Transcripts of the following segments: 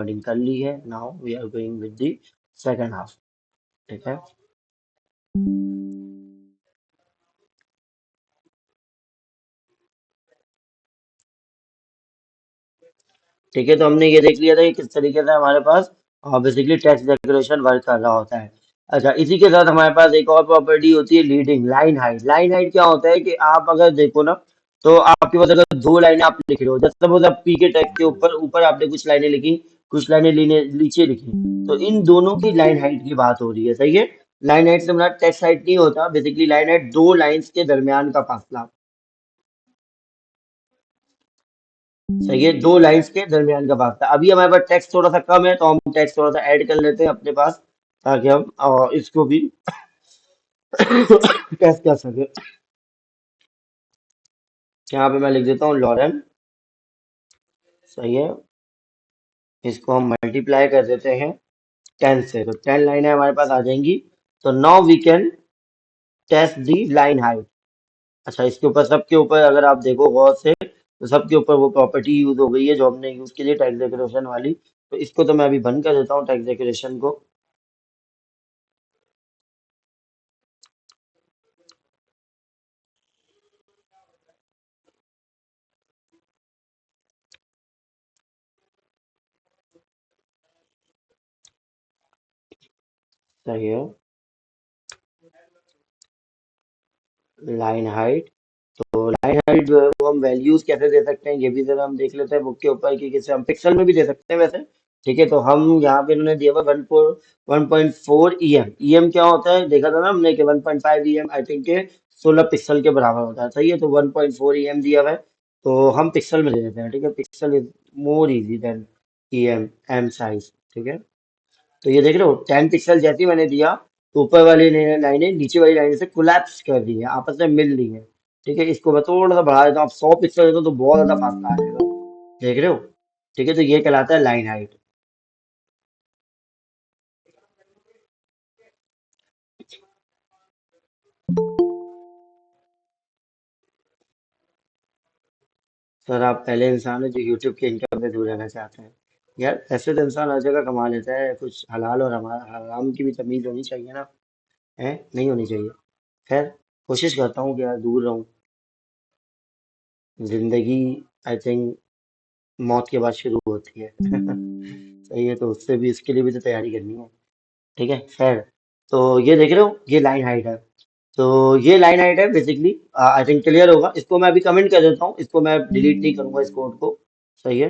Recording कर ली है। Now we are going with the second half. ठीक है। ठीक है, तो हमने ये देख लिया था कि किस तरीके से हमारे पास बेसिकली टैक्स डेकोरेशन वर्क कर रहा होता है। अच्छा, इसी के साथ हमारे पास एक और प्रॉपर्टी होती है leading line height. Line height क्या होता है कि आप अगर देखो ना, तो आपके पास अगर दो लाइनें आप लिख रहे हो, जैसे सपोज आप पी के टैग के ऊपर ऊपर आपने कुछ लाइनें लिखी, कुछ लाइनें नीचे लिखी, तो इन दोनों की लाइन हाइट की बात हो रही है। सही है। लाइन हाइट से मतलब टेक्स्ट हाइट नहीं होता, बेसिकली लाइन हाइट दो लाइंस के दरमियान का फासला। सही है, दो लाइंस के दरमियान का फासला। अभी हमारे पास टेक्स्ट थोड़ा सा कम है, तो हम टेक्स्ट थोड़ा सा ऐड कर लेते हैं अपने पास, ताकि हम इसको भी टेस्ट कर सके। यहाँ पे मैं लिख देता हूँ लॉरेन। सही है। इसको हम मल्टीप्लाई कर देते हैं 10 से, तो 10 लाइनें हमारे पास आ जाएंगी। तो now we can test the line height. अच्छा, इसके ऊपर सबके ऊपर अगर आप देखो गौर से, तो सबके ऊपर वो प्रॉपर्टी यूज हो गई है जो हमने यूज की थी टैक्स डेकोरेशन वाली। तो इसको तो मैं अभी बंद कर देता हूँ टैक्स डेकोरेशन को। सही है। लाइन हाइट, तो लाइन हाइट जो है वो हम वैल्यूज कैसे दे सकते हैं, ये भी जरा हम देख लेते हैं बुक के ऊपर कि किसे हम पिक्सल में भी दे सकते हैं वैसे। ठीक है, तो हम यहाँ पे इन्होंने दिया हुआ 1.4 ईएम। ईएम क्या होता है देखा था ना हमने कि 1.5 ईएम आई थिंक के 16 पिक्सल के बराबर होता है। सही है, तो 1.4 ईएम दिया हुआ है, तो हम पिक्सल में दे देते हैं। ठीक है, pixel is more easy than EM M size. ठीक है, तो ये देख रहे हो 10 पिक्सल जैसे ही मैंने दिया, तो ऊपर वाली लाइनें नीचे वाली लाइन से कोलैप्स कर दी है, आपस में मिल ली है। ठीक है, इसको मैं थोड़ा सा बढ़ा देता हूँ। आप 100 पिक्सल देते हो तो बहुत ज्यादा फासला आ जाएगा। देख रहे हो। ठीक है, तो ये कहलाता है लाइन हाइट। सर, आप पहले इंसान है जो यूट्यूब के इनकम से दूर रहना चाहते हैं। यार, ऐसे तो इंसान हर जगह कमा लेता है, कुछ हलाल और हराम की भी तमीज होनी चाहिए ना। है, नहीं होनी चाहिए। खैर, कोशिश करता हूँ कि यार दूर रहूँ। जिंदगी आई थिंक मौत के बाद शुरू होती है। सही है, तो उससे भी इसके लिए भी तो तैयारी करनी है। ठीक है, खैर। तो ये देख रहे हो, ये लाइन हाइट है। तो ये लाइन हाइट है बेसिकली। आई थिंक क्लियर होगा। इसको मैं अभी कमेंट कर देता हूँ, इसको मैं डिलीट नहीं करूंगा इस कोड को। सही है,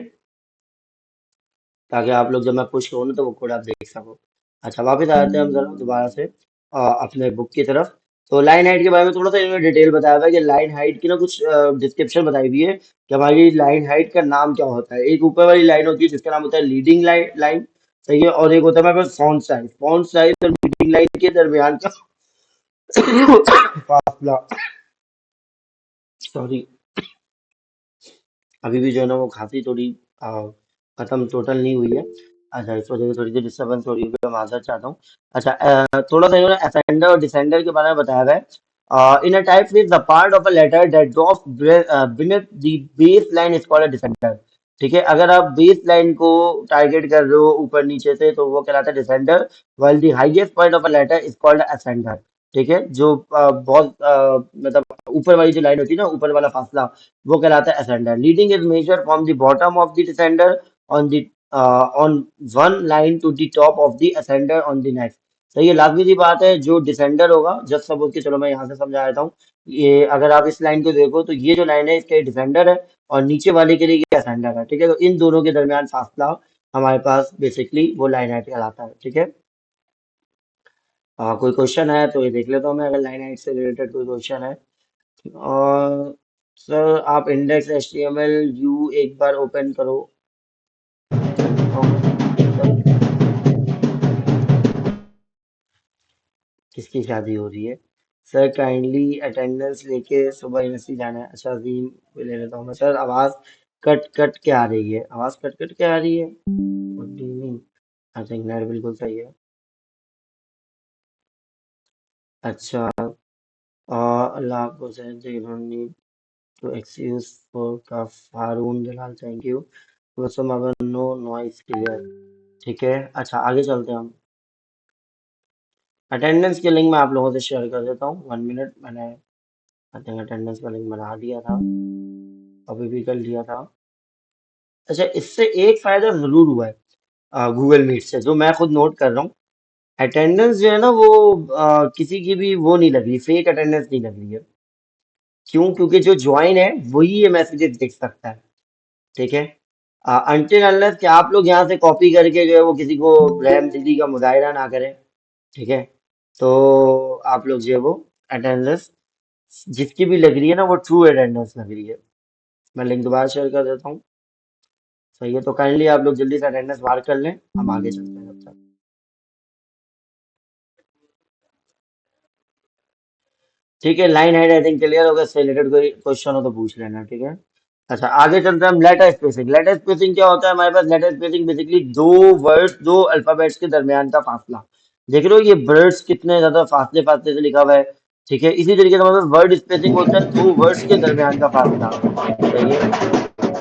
ताकि आप लोग जब मैं पुश करूँ ना तो वो कोड आप देख सको। अच्छा, वापस आ जाते हैं हम जरा दोबारा से अपने बुक की तरफ। तो लाइन हाइट के बारे में थोड़ा सा इन्होंने डिटेल बताया हुआ है कि लाइन हाइट की ना कुछ डिस्क्रिप्शन बताई हुई है कि हमारी लाइन हाइट का नाम क्या होता है। एक ऊपर वाली लाइन होती है जिसका नाम होता है लीडिंग लाइन लाइन। सही है, और एक होता है हमारे पास फॉन्ट साइज और लीडिंग लाइन के दरमियान का फासला। सॉरी, अभी भी जो है ना वो खांसी थोड़ी खत्म टोटल नहीं हुई है। अच्छा, इस वजह से थोड़ी सी डिस्टर्बेंस हो रही है, मैं माजरत चाहता हूँ। अच्छा, थोड़ा सा इन्होंने असेंडर और डिसेंडर के बारे में बताया हुआ है। In a type is the part of a letter that drops beneath the base line is called a descender. ठीक है, अगर आप बेस लाइन को टारगेट कर रहे हो ऊपर नीचे से तो वो कहलाता है descender, while the highest point of a letter is called ascender। ठीक है, जो बहुत मतलब ऊपर वाली जो लाइन होती है ना, ऊपर वाला फासला, वो कहलाता है ascender। Leading is measure from the bottom of the descender on the on one line to the top of the ascender on the next. सही है, लाजमी सी बात है, जो डिसेंडर होगा, जस्ट सपोज के चलो मैं यहाँ से समझा देता हूँ। ये अगर आप इस लाइन को देखो तो ये जो लाइन है इसका डिसेंडर है, और नीचे वाले के लिए ये ascender है। ठीक है, तो इन दोनों के दरमियान फासला हमारे पास बेसिकली वो लाइन हाइट कहलाता है। ठीक है। कोई क्वेश्चन है तो ये देख लेता हूँ मैं, अगर लाइन हाइट से रिलेटेड कोई क्वेश्चन है। और सर, आप index H T M L you एक बार ओपन करो। सर, किसकी शादी हो रही है? सर, काइंडली अटेंडेंस लेके सुबह यूनिवर्सिटी जाना है। अच्छा, अजीम को ले लेता हूँ मैं। सर, आवाज़ कट कट के आ रही है, आवाज़ कट कट के आ रही है। Good evening. I think net बिल्कुल सही है। अच्छा, अल्लाह आपको सह, तो एक्सक्यूज फॉर का Haroon Jalal, thank you. No noise clear. ठीक है, अच्छा आगे चलते हैं हम। अटेंडेंस के लिंक मैं आप लोगों से शेयर कर देता हूँ, 1 मिनट। मैंने आई थिंक अटेंडेंस का लिंक बना दिया था, अभी भी कर लिया था। अच्छा, इससे एक फायदा जरूर हुआ है गूगल मीट से, जो मैं खुद नोट कर रहा हूँ। अटेंडेंस जो है ना वो किसी की भी वो नहीं लग रही, फेक अटेंडेंस नहीं लग रही है। क्यों? क्योंकि जो ज्वाइन है वही ये मैसेजेस देख सकता है। ठीक है, अनटिल अनलेस कि आप लोग यहाँ से कॉपी करके जो है वो किसी को रैम दीदी का मुजाहिरा ना करें। ठीक है, तो आप लोग जो है वो अटेंडेंस जिसकी भी लग रही है ना वो ट्रू अटेंडेंस लग रही है। मैं लिंक दोबारा शेयर कर देता हूँ। सही है, तो काइंडली आप लोग जल्दी से अटेंडेंस बाहर कर लें, हम आगे चलते हैं तब तक। ठीक है, line height I think clear होगा, इससे रिलेटेड कोई क्वेश्चन हो तो पूछ लेना। ठीक है, अच्छा आगे चलते हैं हम। Letter spacing. लेटर स्पेसिंग क्या होता है हमारे पास? लेटर स्पेसिंग बेसिकली दो वर्ड्स, दो अल्फाबेट्स के दरमियान का फासला। देख रहे हो ये वर्ड्स कितने ज्यादा फासले फासले से लिखा हुआ है। ठीक है, इसी तरीके से हमारे पास वर्ड स्पेसिंग होता है दो वर्ड्स के दरमियान का फासला। सही है,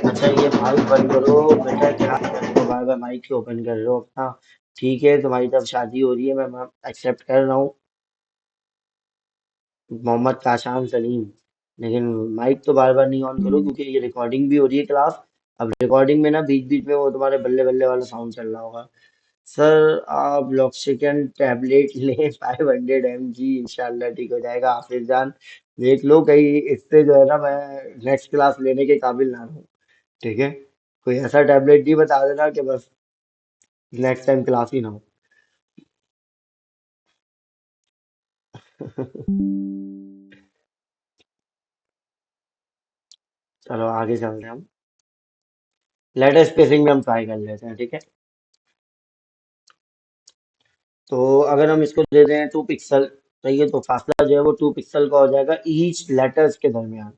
अच्छा ये माइक बंद करो बेटा, क्या कर रहे हो? बार बार माइक क्यों ओपन कर रहे हो अपना? ठीक है, तुम्हारी तरफ शादी हो रही है, मैं एक्सेप्ट कर रहा हूँ, मोहम्मद काशान सलीम। लेकिन माइक तो बार बार नहीं ऑन करो, क्योंकि ये रिकॉर्डिंग भी हो रही है क्लास। अब रिकॉर्डिंग में ना बीच बीच में वो तुम्हारे बल्ले बल्ले वाला साउंड चल रहा होगा। सर आप लॉक्सिकन टैबलेट लें 500 mg, इंशाल्लाह ठीक हो जाएगा। हाफिज जान देख लो कहीं इससे जो है ना मैं नेक्स्ट क्लास लेने के काबिल ना हूँ। ठीक है, कोई ऐसा टैबलेट ही बता देना कि बस नेक्स्ट टाइम क्लास ही ना हो। चलो आगे चलते हैं हम। लेटर स्पेसिंग में हम ट्राई कर लेते हैं। ठीक है, तो अगर हम इसको दे दें 2 पिक्सल, सही है, तो फासला जो है वो 2 पिक्सल का हो जाएगा ईच लेटर्स के दरमियान।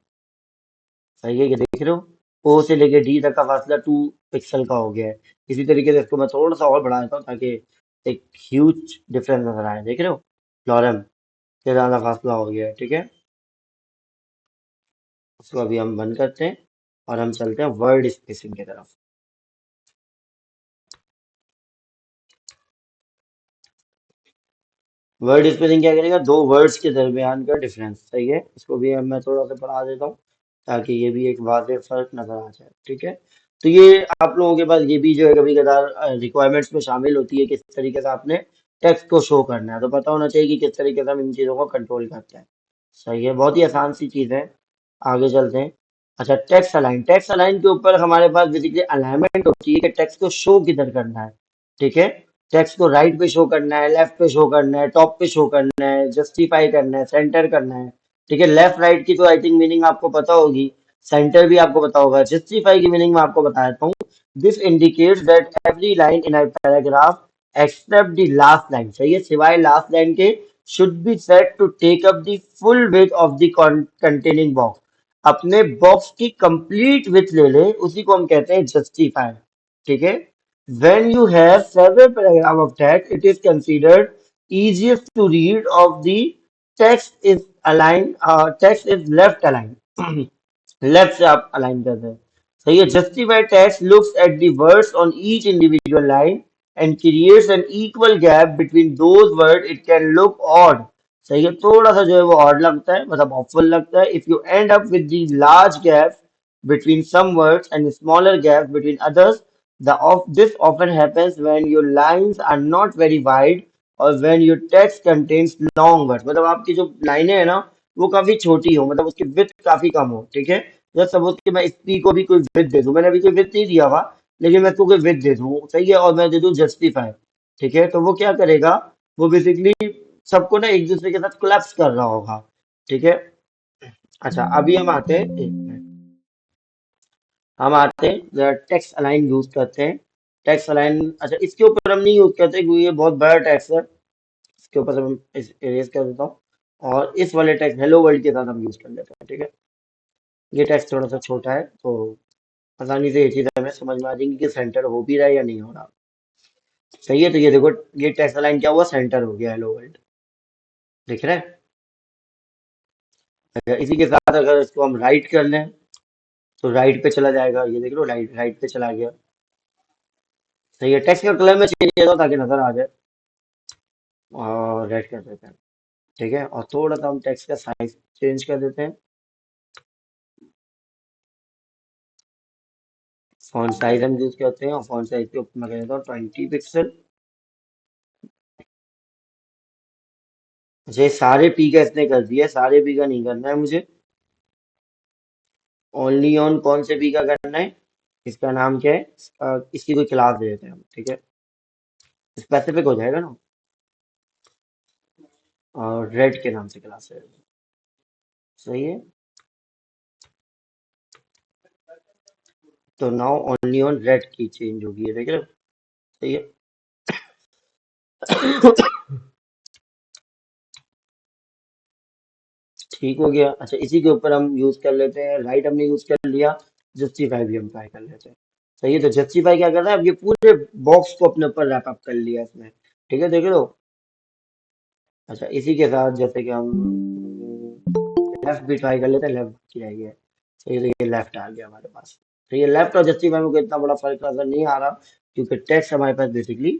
सही है, ये देख रहे हो, ओ से लेके डी तक का फासला 2 पिक्सल का हो गया है। इसी तरीके से इसको मैं थोड़ा सा और बढ़ा देता हूँ ताकि एक ह्यूज डिफरेंस नजर आए। देख रहे हो, लॉरम से ज्यादा फासला हो गया है। ठीक है, उसको अभी हम बंद करते हैं और हम चलते हैं वर्ड स्पेसिंग की तरफ। वर्ड स्पेलिंग क्या करेगा? दो वर्ड्स के दरमियान का डिफरेंस। सही है, इसको भी अब मैं थोड़ा सा बढ़ा देता हूँ ताकि ये भी एक वाज़ेह फर्क नजर आ जाए। ठीक है, तो ये आप लोगों के पास ये भी जो है कभी कदार रिक्वायरमेंट्स में शामिल होती है, किस तरीके से आपने टेक्स्ट को शो करना है, तो पता होना चाहिए कि किस तरीके से हम इन चीज़ों को कंट्रोल करते हैं। सही है, बहुत ही आसान सी चीज़ है। आगे चलते हैं। अच्छा, टेक्स्ट अलाइन। टेक्स्ट अलाइन के ऊपर हमारे पास बेसिकली अलाइनमेंट होती है कि टेक्स्ट को शो किधर करना है। ठीक है, टेक्स्ट को राइट पे शो करना है, लेफ्ट पे शो करना है, टॉप पे शो करना है, जस्टिफाई करना है, सेंटर करना है। ठीक है, लेफ्ट राइट की तो आई थिंक मीनिंग आपको पता होगी, सेंटर भी आपको पता होगा। जस्टिफाई की मीनिंग मैं आपको बता देता हूँ। This indicates that every line in a paragraph except the last line, सही है, सिवाय लास्ट लाइन के, should be set to take up the full width of the containing box. अपने बॉक्स की कंप्लीट विड्थ ले ले, उसी को हम कहते हैं जस्टिफाई। ठीक है, when you have several paragraph of text, it is considered easiest to read of the text is left aligned left से आप अलाइन कर रहे हैं। सही है, justified text looks at the words on each individual line and creates an equal gap between those word. It can look odd, सही है, थोड़ा सा जो है वो ऑड लगता है, मतलब ऑफुल लगता है, if you and up with the large gap between some words and smaller gaps between others. This often happens when your lines are not very wide or when your text contains long words. मतलब आपकी जो लाइनें हैं ना वो काफी छोटी हो, मतलब उसकी विड्थ काफी कम हो। ठीक है, जब सपोज कि मैं स्पी को भी कोई विड्थ दे दूं, मैंने अभी कोई विड्थ नहीं दिया हुआ, लेकिन मैं इसको कोई विड्थ दे दूं, सही है, और मैं दे दूं जस्टिफाई। ठीक है, तो वो क्या करेगा? वो बेसिकली सबको ना एक दूसरे के साथ कोलैप्स कर रहा होगा। ठीक है, अच्छा अभी हम आते हैं, एक मिनट, हम आते हैं टेक्स्ट अलाइन यूज करते हैं। टेक्स्ट अलाइन, अच्छा इसके ऊपर हम नहीं यूज करते क्योंकि ये बहुत बड़ा टेक्स्ट है, इसके ऊपर हम इरेज कर देता हूँ, और इस वाले टेक्स्ट हेलो वर्ल्ड के साथ हम यूज कर लेते हैं। ठीक है, ये टेक्स्ट थोड़ा सा छोटा है तो आसानी से ये चीज हमें समझ में आ जाएगी कि सेंटर हो भी रहा है या नहीं हो रहा। सही है, तो ये देखो, ये टेक्स्ट अलाइन क्या हुआ, सेंटर हो गया हेलो वर्ल्ड। दिख रहा है? अच्छा, इसी के साथ अगर इसको हम राइट कर लें तो राइट पे चला जाएगा, ये देख लो राइट राइट पे चला गया। सही है, टेक्स्ट का कलर में चेंज किया था ताकि नजर आ जाए। और रेड कर देते हैं। ठीक है, और थोड़ा सा हम टेक्स्ट का साइज चेंज कर देते हैं। फॉन्ट साइज हम यूज करते हैं, और फॉन्ट साइज के ऊपर मैं कह देता हूँ 20 पिक्सल। अच्छा, ये सारे पी का इसने कर दिया, सारे पी का नहीं करना है मुझे। ओनली ऑन कौन से पी का करना है? इसका नाम क्या है? इसकी कोई क्लास दे देते हैं हम, ठीक है, स्पेसिफिक हो जाएगा ना। और रेड के नाम से क्लास है। सही है। तो नाउ ओनली ऑन रेड की चेंज होगी, है, देख रहे हो? सही है। ठीक हो गया। अच्छा, इसी के ऊपर हम यूज कर लेते हैं, राइट हमने यूज कर लिया। जस्टिफाई भी हम ट्राई कर लेते हैं। सही है, तो जस्टिफाई क्या कर रहा है, अब ये पूरे बॉक्स को अपने ऊपर रैप अप कर लिया इसने। ठीक है, देख रहे हो? अच्छा, इसी के साथ जैसे कि हम लेफ्ट भी ट्राई कर लेते हैं, लेफ्ट की रह गया। सही है, तो ये लेफ्ट आ गया हमारे पास। तो ये लेफ्ट और जस्टिफाई में कोई इतना बड़ा फर्क नजर नहीं आ रहा, क्योंकि टेक्स्ट हमारे पास बेसिकली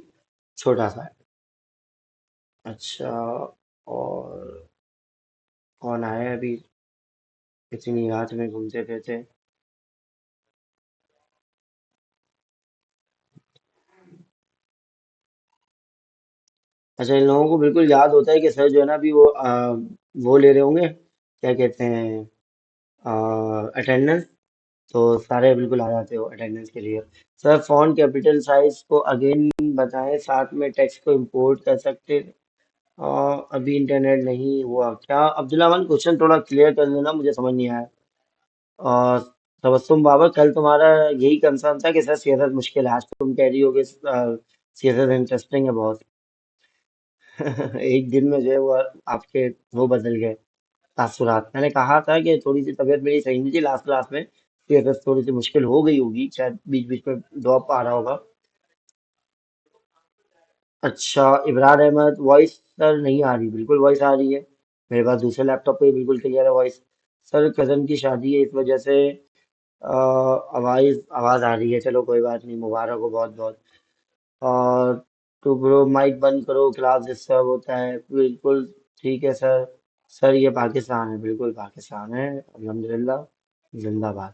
छोटा सा है। अच्छा, और कौन आया है अभी? इतनी रात में घूमते फिरते। अच्छा, इन लोगों को बिल्कुल याद होता है कि सर जो है ना अभी वो ले रहे होंगे, क्या कहते हैं, अटेंडेंस। तो सारे बिल्कुल आ जाते हो अटेंडेंस के लिए। सर फॉन्ट कैपिटल साइज को अगेन बताएं, साथ में टेक्स्ट को इंपोर्ट कर सकते। अभी इंटरनेट नहीं हुआ क्या? अब्दुल्ला अमान, क्वेश्चन थोड़ा क्लियर कर लेना, मुझे समझ नहीं आया। और तबस्सुम बाबर, कल तुम्हारा यही कंसर्न था कि सर सीएसएस मुश्किल है, आज तुम कह रही हो कि सीएसएस इंटरेस्टिंग है बहुत। एक दिन में जो है वो आपके वो बदल गए तासुरात। मैंने कहा था कि थोड़ी सी तबीयत मेरी सही नहीं थी लास्ट क्लास में, सीएसएस थोड़ी सी मुश्किल हो गई होगी, शायद बीच बीच में ड्रॉप आ रहा होगा। अच्छा, इमरान अहमद, वॉइस सर नहीं आ रही, बिल्कुल वॉइस आ रही है। मेरे पास दूसरे लैपटॉप पे बिल्कुल क्लियर है वॉइस। सर कजन की शादी है, इस वजह से आवाज आवाज आ रही है। चलो कोई बात नहीं, मुबारक हो बहुत बहुत। और तो ब्रो माइक बंद करो, क्लास डिस्टर्ब होता है। बिल्कुल ठीक है सर। सर ये पाकिस्तान है, बिल्कुल पाकिस्तान है, अल्हम्दुलिल्लाह, जिंदाबाद।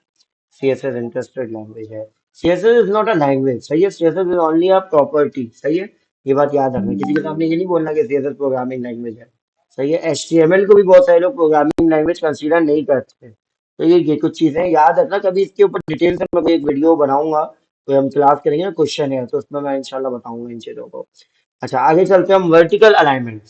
CSS इंटरेस्टेड लैंग्वेज है। CSS is not a language, सही है, CSS is only a property, सही है। ये बात याद रखना, किसी के सामने ये नहीं बोलना कि CSS प्रोग्रामिंग लैंग्वेज है। सही है, HTML को भी बहुत सारे लोग प्रोग्रामिंग लैंग्वेज कंसीडर नहीं करते। तो ये कुछ चीजें याद रखना, कभी इसके ऊपर डिटेल से मैं कोई एक वीडियो बनाऊंगा, तो हम क्लास करेंगे ना, क्वेश्चन है तो उसमें मैं इंशाल्लाह बताऊंगा इन चीजों को। अच्छा, आगे चलते हैं हम। Vertical alignment.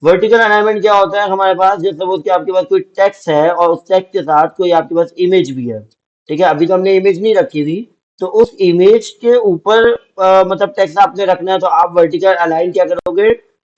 वर्टिकल अलाइनमेंट क्या होता है हमारे पास? जैसे सपोज कि आपके पास कोई टेक्स्ट है और उस टेक्स्ट के साथ कोई आपके पास इमेज भी है। ठीक है, अभी तो हमने इमेज नहीं रखी हुई, तो उस इमेज के ऊपर मतलब टेक्स्ट आपने रखना है, तो आप वर्टिकल अलाइन क्या करोगे?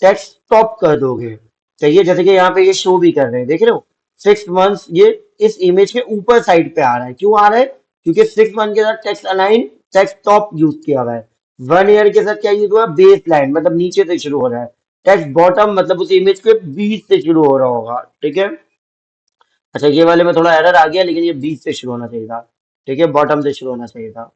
टेक्स्ट टॉप कर दोगे। चाहिए, जैसे कि यहाँ पे ये शो भी कर रहे हैं, देख रहे हो? 6 मंथ्स, ये इस इमेज के ऊपर साइड पे आ रहा है, क्यों आ रहा है? क्योंकि 6 मंथ के साथ text align, text top use किया हुआ है। 1 ईयर के साथ क्या यूज हुआ? बेस लाइन, मतलब नीचे से शुरू हो रहा है। टेक्स्ट बॉटम मतलब उस इमेज के बीच से शुरू हो रहा होगा, ठीक है। अच्छा, ये वाले में थोड़ा एरर आ गया, लेकिन ये बीच से शुरू होना चाहिए था। ठीक है, बॉटम से शुरू होना चाहिए था।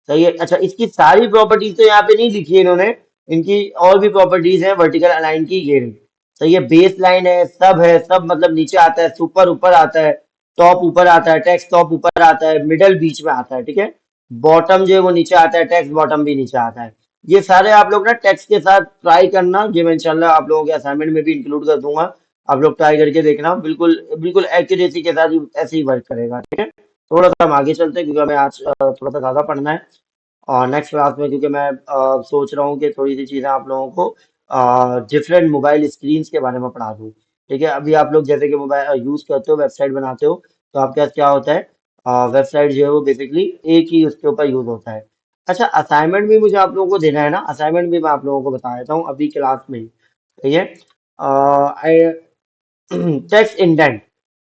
सही है। अच्छा, इसकी सारी प्रॉपर्टीज तो यहाँ पे नहीं लिखी है इन्होंने, इनकी और भी प्रॉपर्टीज हैं वर्टिकल अलाइन की, ये रही। सही है, बेस लाइन है, सब मतलब नीचे आता है, सुपर ऊपर आता है, टॉप ऊपर आता है, टेक्स्ट टॉप ऊपर आता है, मिडल बीच में आता है, ठीक है। बॉटम जो है वो नीचे आता है, टेक्स्ट बॉटम भी नीचे आता है। ये सारे आप लोग ना टेक्स्ट के साथ ट्राई करना, ये मैं इंशाल्लाह आप लोगों के असाइनमेंट में भी इंक्लूड कर दूंगा। आप लोग ट्राई करके देखना, बिल्कुल बिल्कुल एक्यूरेसी के साथ ऐसे ही वर्क करेगा, ठीक है। थोड़ा सा हम आगे चलते हैं, क्योंकि हमें आज थोड़ा सा ज्यादा पढ़ना है। और नेक्स्ट क्लास में, क्योंकि मैं सोच रहा हूँ कि थोड़ी सी चीज़ें आप लोगों को डिफरेंट मोबाइल स्क्रीन्स के बारे में पढ़ा दूँ। ठीक है, अभी आप लोग जैसे कि मोबाइल यूज़ करते हो, वेबसाइट बनाते हो, तो आपके पास क्या होता है? वेबसाइट जो है वो बेसिकली एक ही उसके ऊपर यूज़ होता है। अच्छा, असाइनमेंट भी मुझे आप लोगों को देना है ना, असाइनमेंट भी मैं आप लोगों को बता देता हूँ अभी क्लास में ही। ठीक है। Text indent.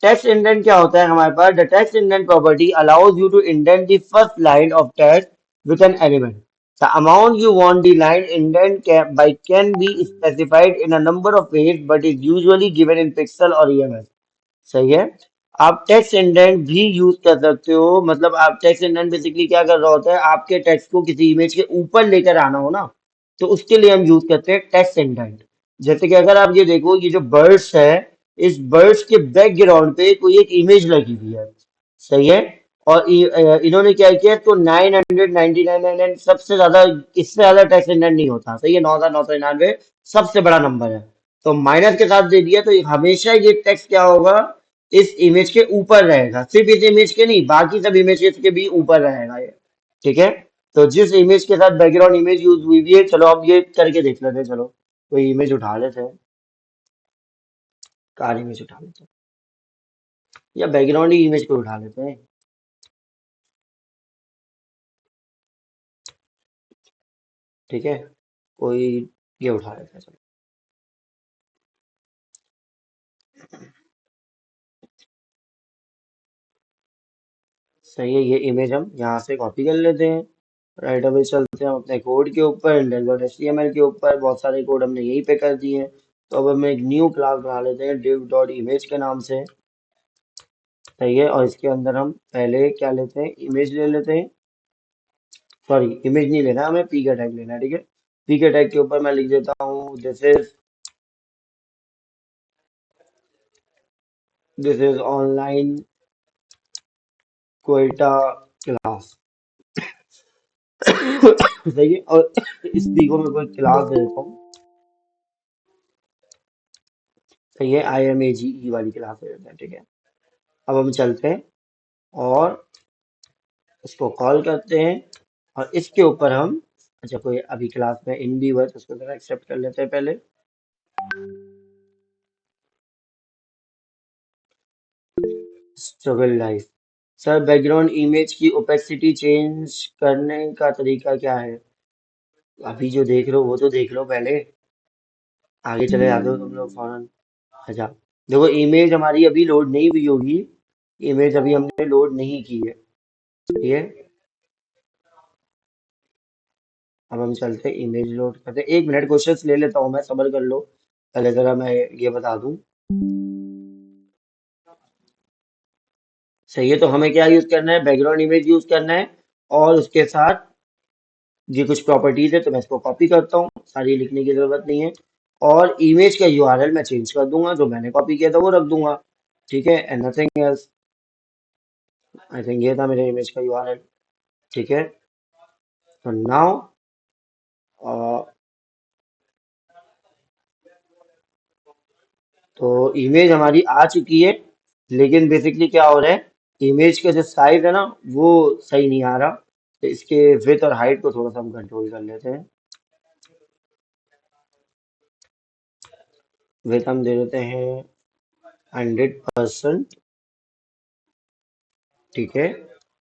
टेक्स्ट इंडेंट क्या होता है हमारे पास? The text indent property allows you to indent the first line of text with an element. The amount you want the line indent can be specified in a number of ways, but is usually given in pixel or EMS. सही है। आप text indent भी use कर सकते हो। मतलब आप text indent basically क्या कर रहा होता है, आपके टेक्स्ट को किसी इमेज के ऊपर लेकर आना हो ना, तो उसके लिए हम यूज करते हैं टेक्स्ट इंडेंट। जैसे कि अगर आप ये देखो, ये जो बर्ड्स है, इस बर्ड्स के बैकग्राउंड पे कोई एक इमेज लगी हुई है, सही है। और इन्होंने क्या किया, तो 999 सबसे ज्यादा, इससे ज्यादा टेक्स्ट इंडेंट नहीं होता, सही है। 9999 सबसे बड़ा नंबर है, तो माइनस के साथ दे दिया, तो हमेशा ये टेक्स्ट क्या होगा, इस इमेज के ऊपर रहेगा। सिर्फ इस इमेज के नहीं, बाकी सब इमेजेस के भी ऊपर रहेगा ये, ठीक है। तो जिस इमेज के साथ बैकग्राउंड इमेज यूज हुई हुई है, चलो अब ये करके देख लेते हैं। चलो कोई इमेज उठा लेते हैं, कार इमेज उठा लेते हैं, या बैकग्राउंड ही इमेज को उठा लेते हैं, ठीक है। कोई ये उठा लेते हैं, चलो। सही है, ये इमेज हम यहाँ से कॉपी कर लेते हैं। राइट, अभी चलते हैं हम अपने कोड के ऊपर, index.html के ऊपर। बहुत सारे कोड हमने यहीं पे कर दिए हैं, तो अब हम एक न्यू क्लास बना लेते हैं div डॉट इमेज के नाम से, सही है। और इसके अंदर हम पहले क्या लेते हैं, इमेज ले लेते हैं। सॉरी, इमेज नहीं लेना, हमें पी का टैग लेना है, ठीक है। पी के टैग के ऊपर मैं लिख देता हूँ, this is online Quetta class. सही है, और इस पी को मैं कोई क्लास दे देता हूँ, सही है। आई एम ए जी ई वाली क्लास दे देते हैं, ठीक है। अब हम चलते हैं और इसको कॉल करते हैं, और इसके ऊपर हम, अच्छा कोई अभी क्लास में इन भी हुआ है, तो उसको जरा एक्सेप्ट कर लेते हैं पहले। Struggle life. Sir, background image की ओपेसिटी चेंज करने का तरीका क्या है? अभी जो देख रहे हो वो तो देख लो पहले, आगे चले जाते हो तुम लोग फौरन। अच्छा, देखो इमेज हमारी अभी लोड नहीं हुई होगी, इमेज अभी हमने लोड नहीं की है, ठीक है। अब हम चलते हैं इमेज लोड करते हैं। एक मिनट, क्वेश्चंस ले लेता हूँ मैं, सब्र कर लो। पहले जरा मैं ये बता दूं, सही है। तो हमें क्या यूज करना है, बैकग्राउंड इमेज यूज करना है, और उसके साथ ये कुछ प्रॉपर्टीज है, तो मैं इसको कॉपी करता हूँ, सारी लिखने की जरूरत नहीं है। और इमेज का यूआरएल मैं चेंज कर दूंगा, जो मैंने कॉपी किया था वो रख दूंगा, ठीक है। And nothing else. I think ये था मेरे इमेज का यूआरएल, ठीक है। तो नाउ तो इमेज हमारी आ चुकी है, लेकिन बेसिकली क्या हो रहा है, इमेज का जो साइज है ना, वो सही नहीं आ रहा। तो इसके विड्थ और हाइट को थोड़ा सा हम कंट्रोल कर लेते हैं। विड्थ हम दे देते हैं 100%, ठीक है।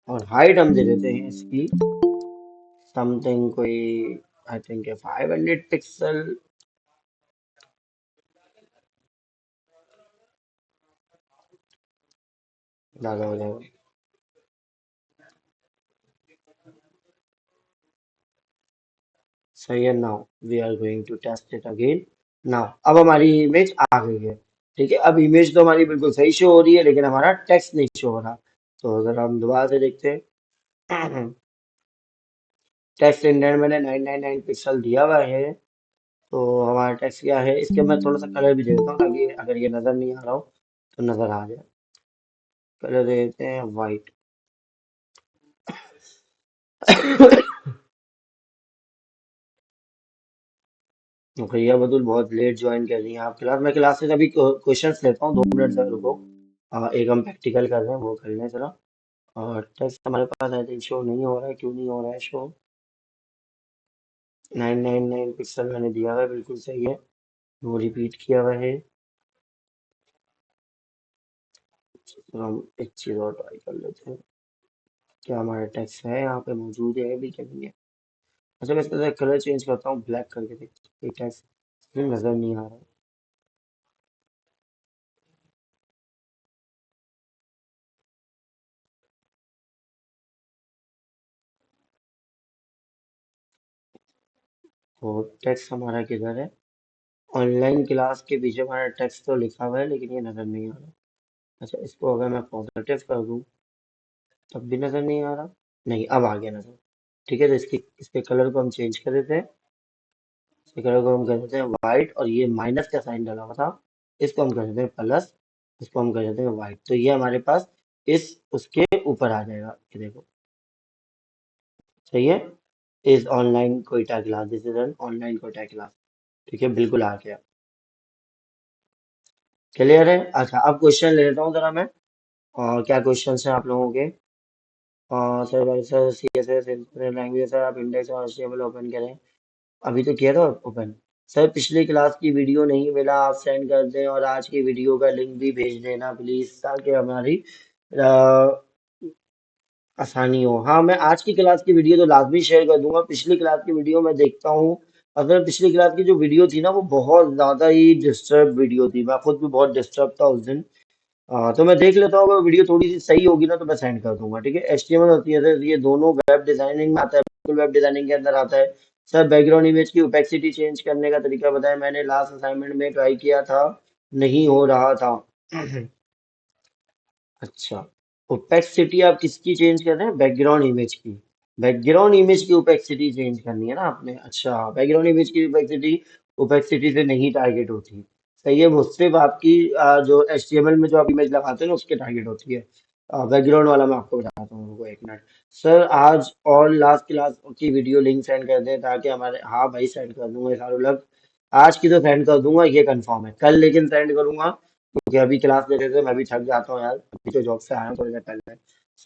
और हाइट हम दे देते हैं इसकी समथिंग कोई, आई थिंक 500 पिक्सल, ज़्यादा हो जाएगा। सही है। Now we are going to test it again. Now अब हमारी इमेज आ गई है, ठीक है। अब इमेज तो हमारी बिल्कुल सही शो हो रही है, लेकिन हमारा टेक्स्ट नहीं शो हो रहा। तो अगर हम दोबारा से देखते हैं, टेक्स्ट इंडेंट मैंने 999 पिक्सल दिया हुआ है, तो हमारा टेक्स्ट क्या है, इसके मैं थोड़ा सा कलर भी दे देता हूँ, ताकि अगर ये नज़र नहीं आ रहा हो तो नज़र आ जाए। कलर दे देते हैं वाइट। तो भैया बतुल बहुत लेट ज्वाइन कर रही हैं आप क्लास। मैं क्लास से अभी क्वेश्चंस लेता हूँ, 2 मिनट से रुको। एक हम प्रैक्टिकल कर रहे हैं, वो कर लें जरा। और टेक्स्ट हमारे पास आई थिंक शो नहीं हो रहा है, क्यों नहीं हो रहा है शो? 999 पिक्सल मैंने दिया हुआ है, बिल्कुल सही है। वो रिपीट किया हुआ है, तो हम एक चीज़ और ट्राई कर लेते हैं। क्या हमारा टेक्स्ट है यहाँ पे, मौजूद है अभी क्या नहीं है? अच्छा, मैं इसका कलर चेंज करता हूँ, ब्लैक करके देखते हैं, ये टेक्स्ट नज़र नहीं आ रहा है। तो टेक्स्ट हमारा किधर है? ऑनलाइन क्लास के पीछे हमारा टेक्स्ट तो लिखा हुआ है, लेकिन ये नज़र नहीं आ रहा। अच्छा, इसको अगर मैं पॉजिटिव कर दूं तब भी नजर नहीं आ रहा। नहीं, अब आ गया नजर। ठीक है, तो इसके कलर को हम चेंज कर देते हैं। इसके कलर को हम कर देते हैं व्हाइट, और ये माइनस का साइन डाला हुआ था, इसको हम कर देते हैं प्लस, इसको हम कर देते हैं व्हाइट। तो ये हमारे पास इस उसके ऊपर आ जाएगा, ये देखो। सही है। इस online Kota class, this is an online Kota class. ठीक है, बिल्कुल आ गया। क्लियर है। अच्छा, अब क्वेश्चन ले लेता हूँ जरा मैं। और क्या क्वेश्चन है आप लोगों के? सर भाई sir, C S S language sir, आप इंडेक्स और एचटीएमएल ओपन करें। अभी तो किया था ओपन। सर, पिछली क्लास की वीडियो नहीं मिला, आप सेंड कर दें, और आज की वीडियो का लिंक भी भेज देना प्लीज, ताकि हमारी अ, आसानी हो। हाँ, मैं आज की क्लास की वीडियो तो लाजमी शेयर कर दूंगा। पिछली क्लास की वीडियो मैं देखता हूँ। अगर पिछली क्लास की जो वीडियो थी ना, वो बहुत ज्यादा ही डिस्टर्ब वीडियो थी, मैं खुद भी बहुत डिस्टर्ब था उस दिन। तो मैं देख लेता हूँ, अगर वीडियो थोड़ी सी सही होगी ना तो मैं सेंड कर दूंगा। ठीक है, एचटीएमएल और सीएसएस ये दोनों वेब डिजाइनिंग में आता है, बिल्कुल वेब डिजाइनिंग के अंदर आता है। सर, बैकग्राउंड इमेज की ओपेसिटी चेंज करने का तरीका बताएं, मैंने लास्ट असाइनमेंट में ट्राई किया था, नहीं हो रहा था। अच्छा, ओपेक्सिटी आप किसकी चेंज कर रहे हैं? बैकग्राउंड इमेज की। बैकग्राउंड इमेज की ओपेक्सिटी चेंज करनी है ना आपने? अच्छा, बैकग्राउंड इमेज की ओपेक्सिटी ओपेक्सिटी से नहीं टारगेट होती। सही है, वो सिर्फ आपकी जो एचटीएमएल में जो आप इमेज लगाते हैं ना, उसके टारगेट होती है। बैकग्राउंड वाला मैं आपको बताता हूँ, रुको एक मिनट। सर, आज और लास्ट क्लास की वीडियो लिंक सेंड कर दें, ताकि हमारे, हाँ भाई सेंड कर दूंगा, सारों लग। आज की तो सेंड कर दूंगा, ये कंफर्म है। कल लेकिन सेंड करूंगा, क्योंकि अभी क्लास ले रहे थे, मैं भी थक जाता हूँ यार, अभी तो जॉब से आया हूँ थोड़ी देर पहले।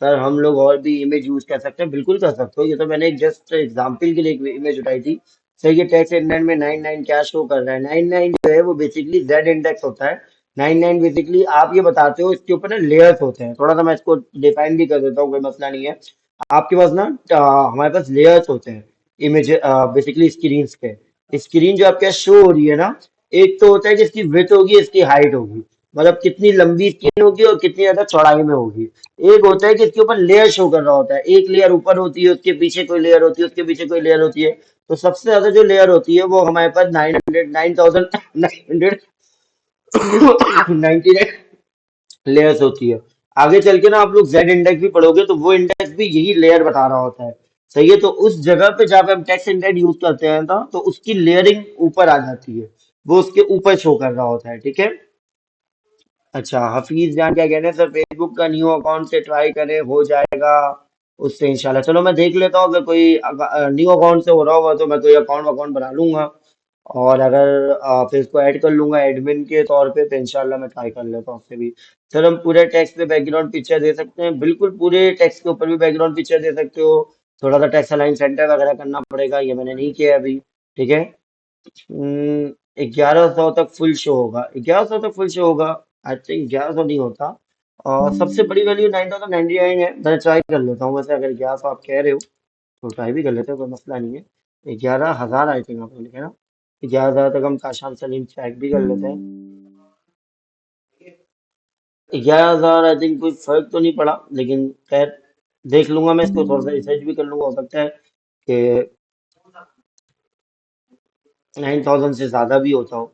सर, हम लोग और भी इमेज यूज कर सकते हैं, बिल्कुल कर सकते हो, ये तो मैंने एक जस्ट एग्जाम्पल के लिए एक इमेज उठाई थी। सर, ये टेक्स्ट इंडेंट में 99 क्या शो कर रहा है? 99 जो है वो बेसिकली जेड इंडेक्स होता है। 99 बेसिकली आप ये बताते हो, इसके ऊपर ना लेयर्स होते हैं, थोड़ा सा मैं इसको डिफाइन भी कर देता हूँ, कोई मसला नहीं है। आपके पास ना हमारे पास लेयर्स होते हैं इमेज, बेसिकली स्क्रीन पे। स्क्रीन जो आपके शो हो रही है ना, एक तो होता है कि इसकी विड्थ होगी, इसकी हाइट होगी, मतलब कितनी लंबी स्क्रीन होगी और कितनी ज्यादा चौड़ाई में होगी। एक होता है कि इसके ऊपर लेयर शो कर रहा होता है, एक लेयर ऊपर होती है, उसके पीछे कोई लेयर होती है, उसके पीछे कोई लेयर होती है। तो सबसे ज्यादा जो लेयर होती है वो हमारे पास 900 9,999 लेयर्स होती है। आगे चल के ना आप लोग जेड इंडेक्स भी पढ़ोगे, तो वो इंडेक्स भी यही लेयर बता रहा होता है। सही है, तो उस जगह पे जहाँ पे हम टेक्स्ट इंडेक्स यूज करते हैं ना, तो उसकी लेयरिंग ऊपर आ जाती है, वो उसके ऊपर शो कर रहा होता है। ठीक है। अच्छा, हफीज जान क्या कह रहे हैं? सर, फेसबुक का न्यू अकाउंट से ट्राई करें, हो जाएगा उससे इंशाल्लाह। चलो, मैं देख लेता हूँ, अगर कोई न्यू अकाउंट से हो रहा होगा तो मैं कोई अकाउंट अकाउंट बना लूंगा। और अगर फिर इसको ऐड कर लूंगा एडमिन के तौर पे, तो इंशाल्लाह मैं ट्राई कर लेता हूँ उससे भी। सर, हम पूरे टेक्स्ट पे बैकग्राउंड पिक्चर दे सकते हैं? बिल्कुल, पूरे टेक्स्ट के ऊपर भी बैकग्राउंड पिक्चर दे सकते हो। थोड़ा सा टेक्स्ट अलाइन सेंटर वगैरह करना पड़ेगा, ये मैंने नहीं किया अभी। ठीक है। 1100 तक फुल शो होगा? 1100 तक फुल शो होगा? आई थिंक 1100 नहीं होता। और सबसे बड़ी वैल्यू 9,099 है, मैं ट्राई कर लेता हूँ वैसे, अगर 1100 आप कह रहे हो तो ट्राई भी कर लेते हैं, कोई मसला नहीं है। 11,000 आई थिंक आपने लिखा है ना? 11,000 तक हम काशान सलीम चेक भी कर लेते हैं। 11,000 आई थिंक कोई फर्क तो नहीं पड़ा, लेकिन खैर देख लूंगा, मैं इसको थोड़ा सा रिसर्च भी कर लूंगा, हो सकता है कि 9,000 से ज्यादा भी होता हो।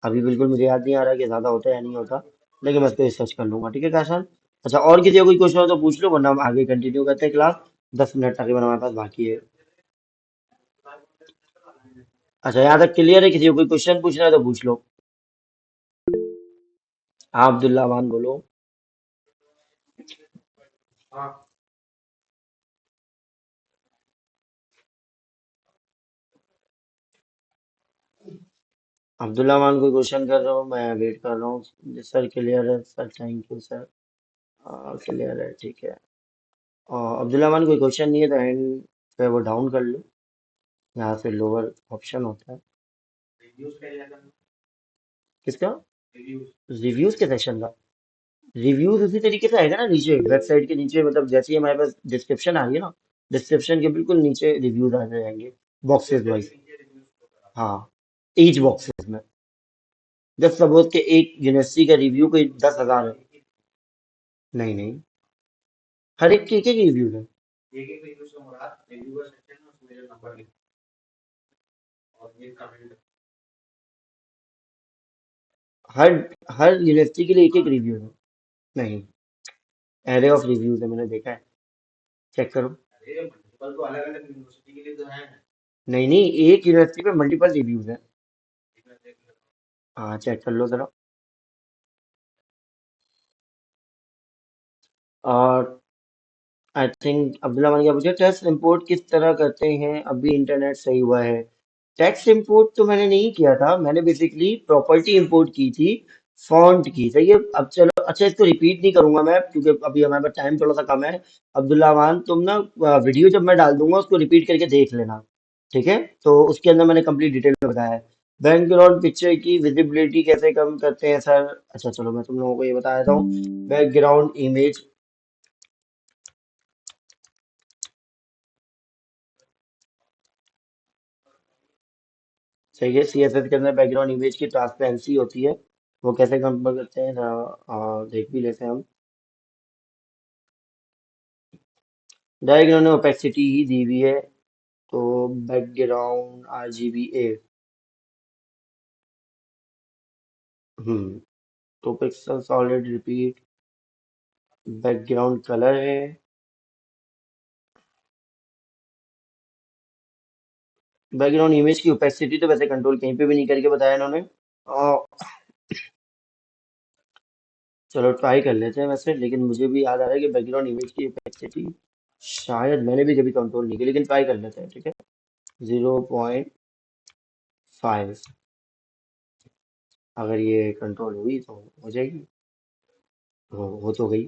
अभी बिल्कुल मुझे याद नहीं आ रहा कि ज्यादा होता है या नहीं होता, लेकिन मैं इसको रिसर्च कर लूंगा। ठीक है काशान। अच्छा, और किसी का कोई क्वेश्चन हो तो पूछ लो, वरना हम आगे कंटिन्यू करते हैं क्लास। 10 मिनट तकरीबन हमारे पास बाकी है। अच्छा, यहाँ तक क्लियर है? किसी को कोई क्वेश्चन पूछना है तो पूछ लो। हाँ, अब्दुल्ला मान बोलो। अब्दुल्ला मान कोई क्वेश्चन कर रहा हूँ, मैं वेट कर रहा हूँ। सर, क्लियर है sir, thank you sir. Clear है, ठीक है। अब्दुल्ला मान कोई क्वेश्चन नहीं है तो हैंड पे वो डाउन कर लो, यहाँ से लोअर ऑप्शन होता है। किसका? रिव्यूज के सेक्शन का? रिव्यूज उसी तरीके से आएगा ना, नीचे वेबसाइट के नीचे, मतलब जैसे ही हमारे पास डिस्क्रिप्शन आ रही है ना, डिस्क्रिप्शन के बिल्कुल नीचे रिव्यूज आ जाएंगे, बॉक्सेस वाइज। हाँ, एच बॉक्सेस में। जब सपोज के एक यूनिवर्सिटी का रिव्यू कोई 10,000 है। नहीं नहीं, हर एक के एक रिव्यू है। हर हर यूनिवर्सिटी के लिए एक एक रिव्यू है। नहीं, एरे ऑफ रिव्यूज है, मैंने देखा है। चेक करो। नहीं नहीं, एक यूनिवर्सिटी पे मल्टीपल रिव्यूज है। हाँ, चेक कर लो जरा। और आई थिंक अब्दुल्ला मान क्या पूछे, टेक्स्ट इंपोर्ट किस तरह करते हैं, अभी इंटरनेट सही हुआ है। टेक्स्ट इंपोर्ट तो मैंने नहीं किया था, मैंने बेसिकली प्रॉपर्टी इंपोर्ट की थी, फॉन्ट की। सही है, अब चलो, अच्छा इसको रिपीट नहीं करूंगा मैं क्योंकि अभी हमारे पास टाइम थोड़ा सा कम है। अब्दुल्ला मान, तुम ना वीडियो जब मैं डाल दूंगा उसको रिपीट करके देख लेना। ठीक है, तो उसके अंदर मैंने कंप्लीट डिटेल में बताया है। बैकग्राउंड पिक्चर की विजिबिलिटी कैसे कम करते हैं सर। अच्छा चलो, मैं तुम लोगों को ये बता देता हूँ। बैकग्राउंड इमेज, सही है, सीएसएस के अंदर बैकग्राउंड इमेज की ट्रांसपेरेंसी होती है। वो कैसे कंपेयर करते हैं जरा, देख भी लेते हैं हम। डायरेक्ट इन्होंने ओपेसिटी ही दी हुई है, तो बैकग्राउंड RGBA। हम्म, तो pixel solid repeat, background colour है। बैकग्राउंड इमेज की ओपेसिटी तो वैसे कंट्रोल कहीं पे भी नहीं करके बताया इन्होंने। आ, चलो ट्राई कर लेते हैं वैसे, लेकिन मुझे भी याद आ रहा है कि बैकग्राउंड इमेज की ओपेसिटी शायद मैंने भी कभी कंट्रोल नहीं की, लेकिन ट्राई कर लेते हैं, ठीक है। 0.5, अगर ये कंट्रोल हुई तो हो जाएगी। हो तो गई,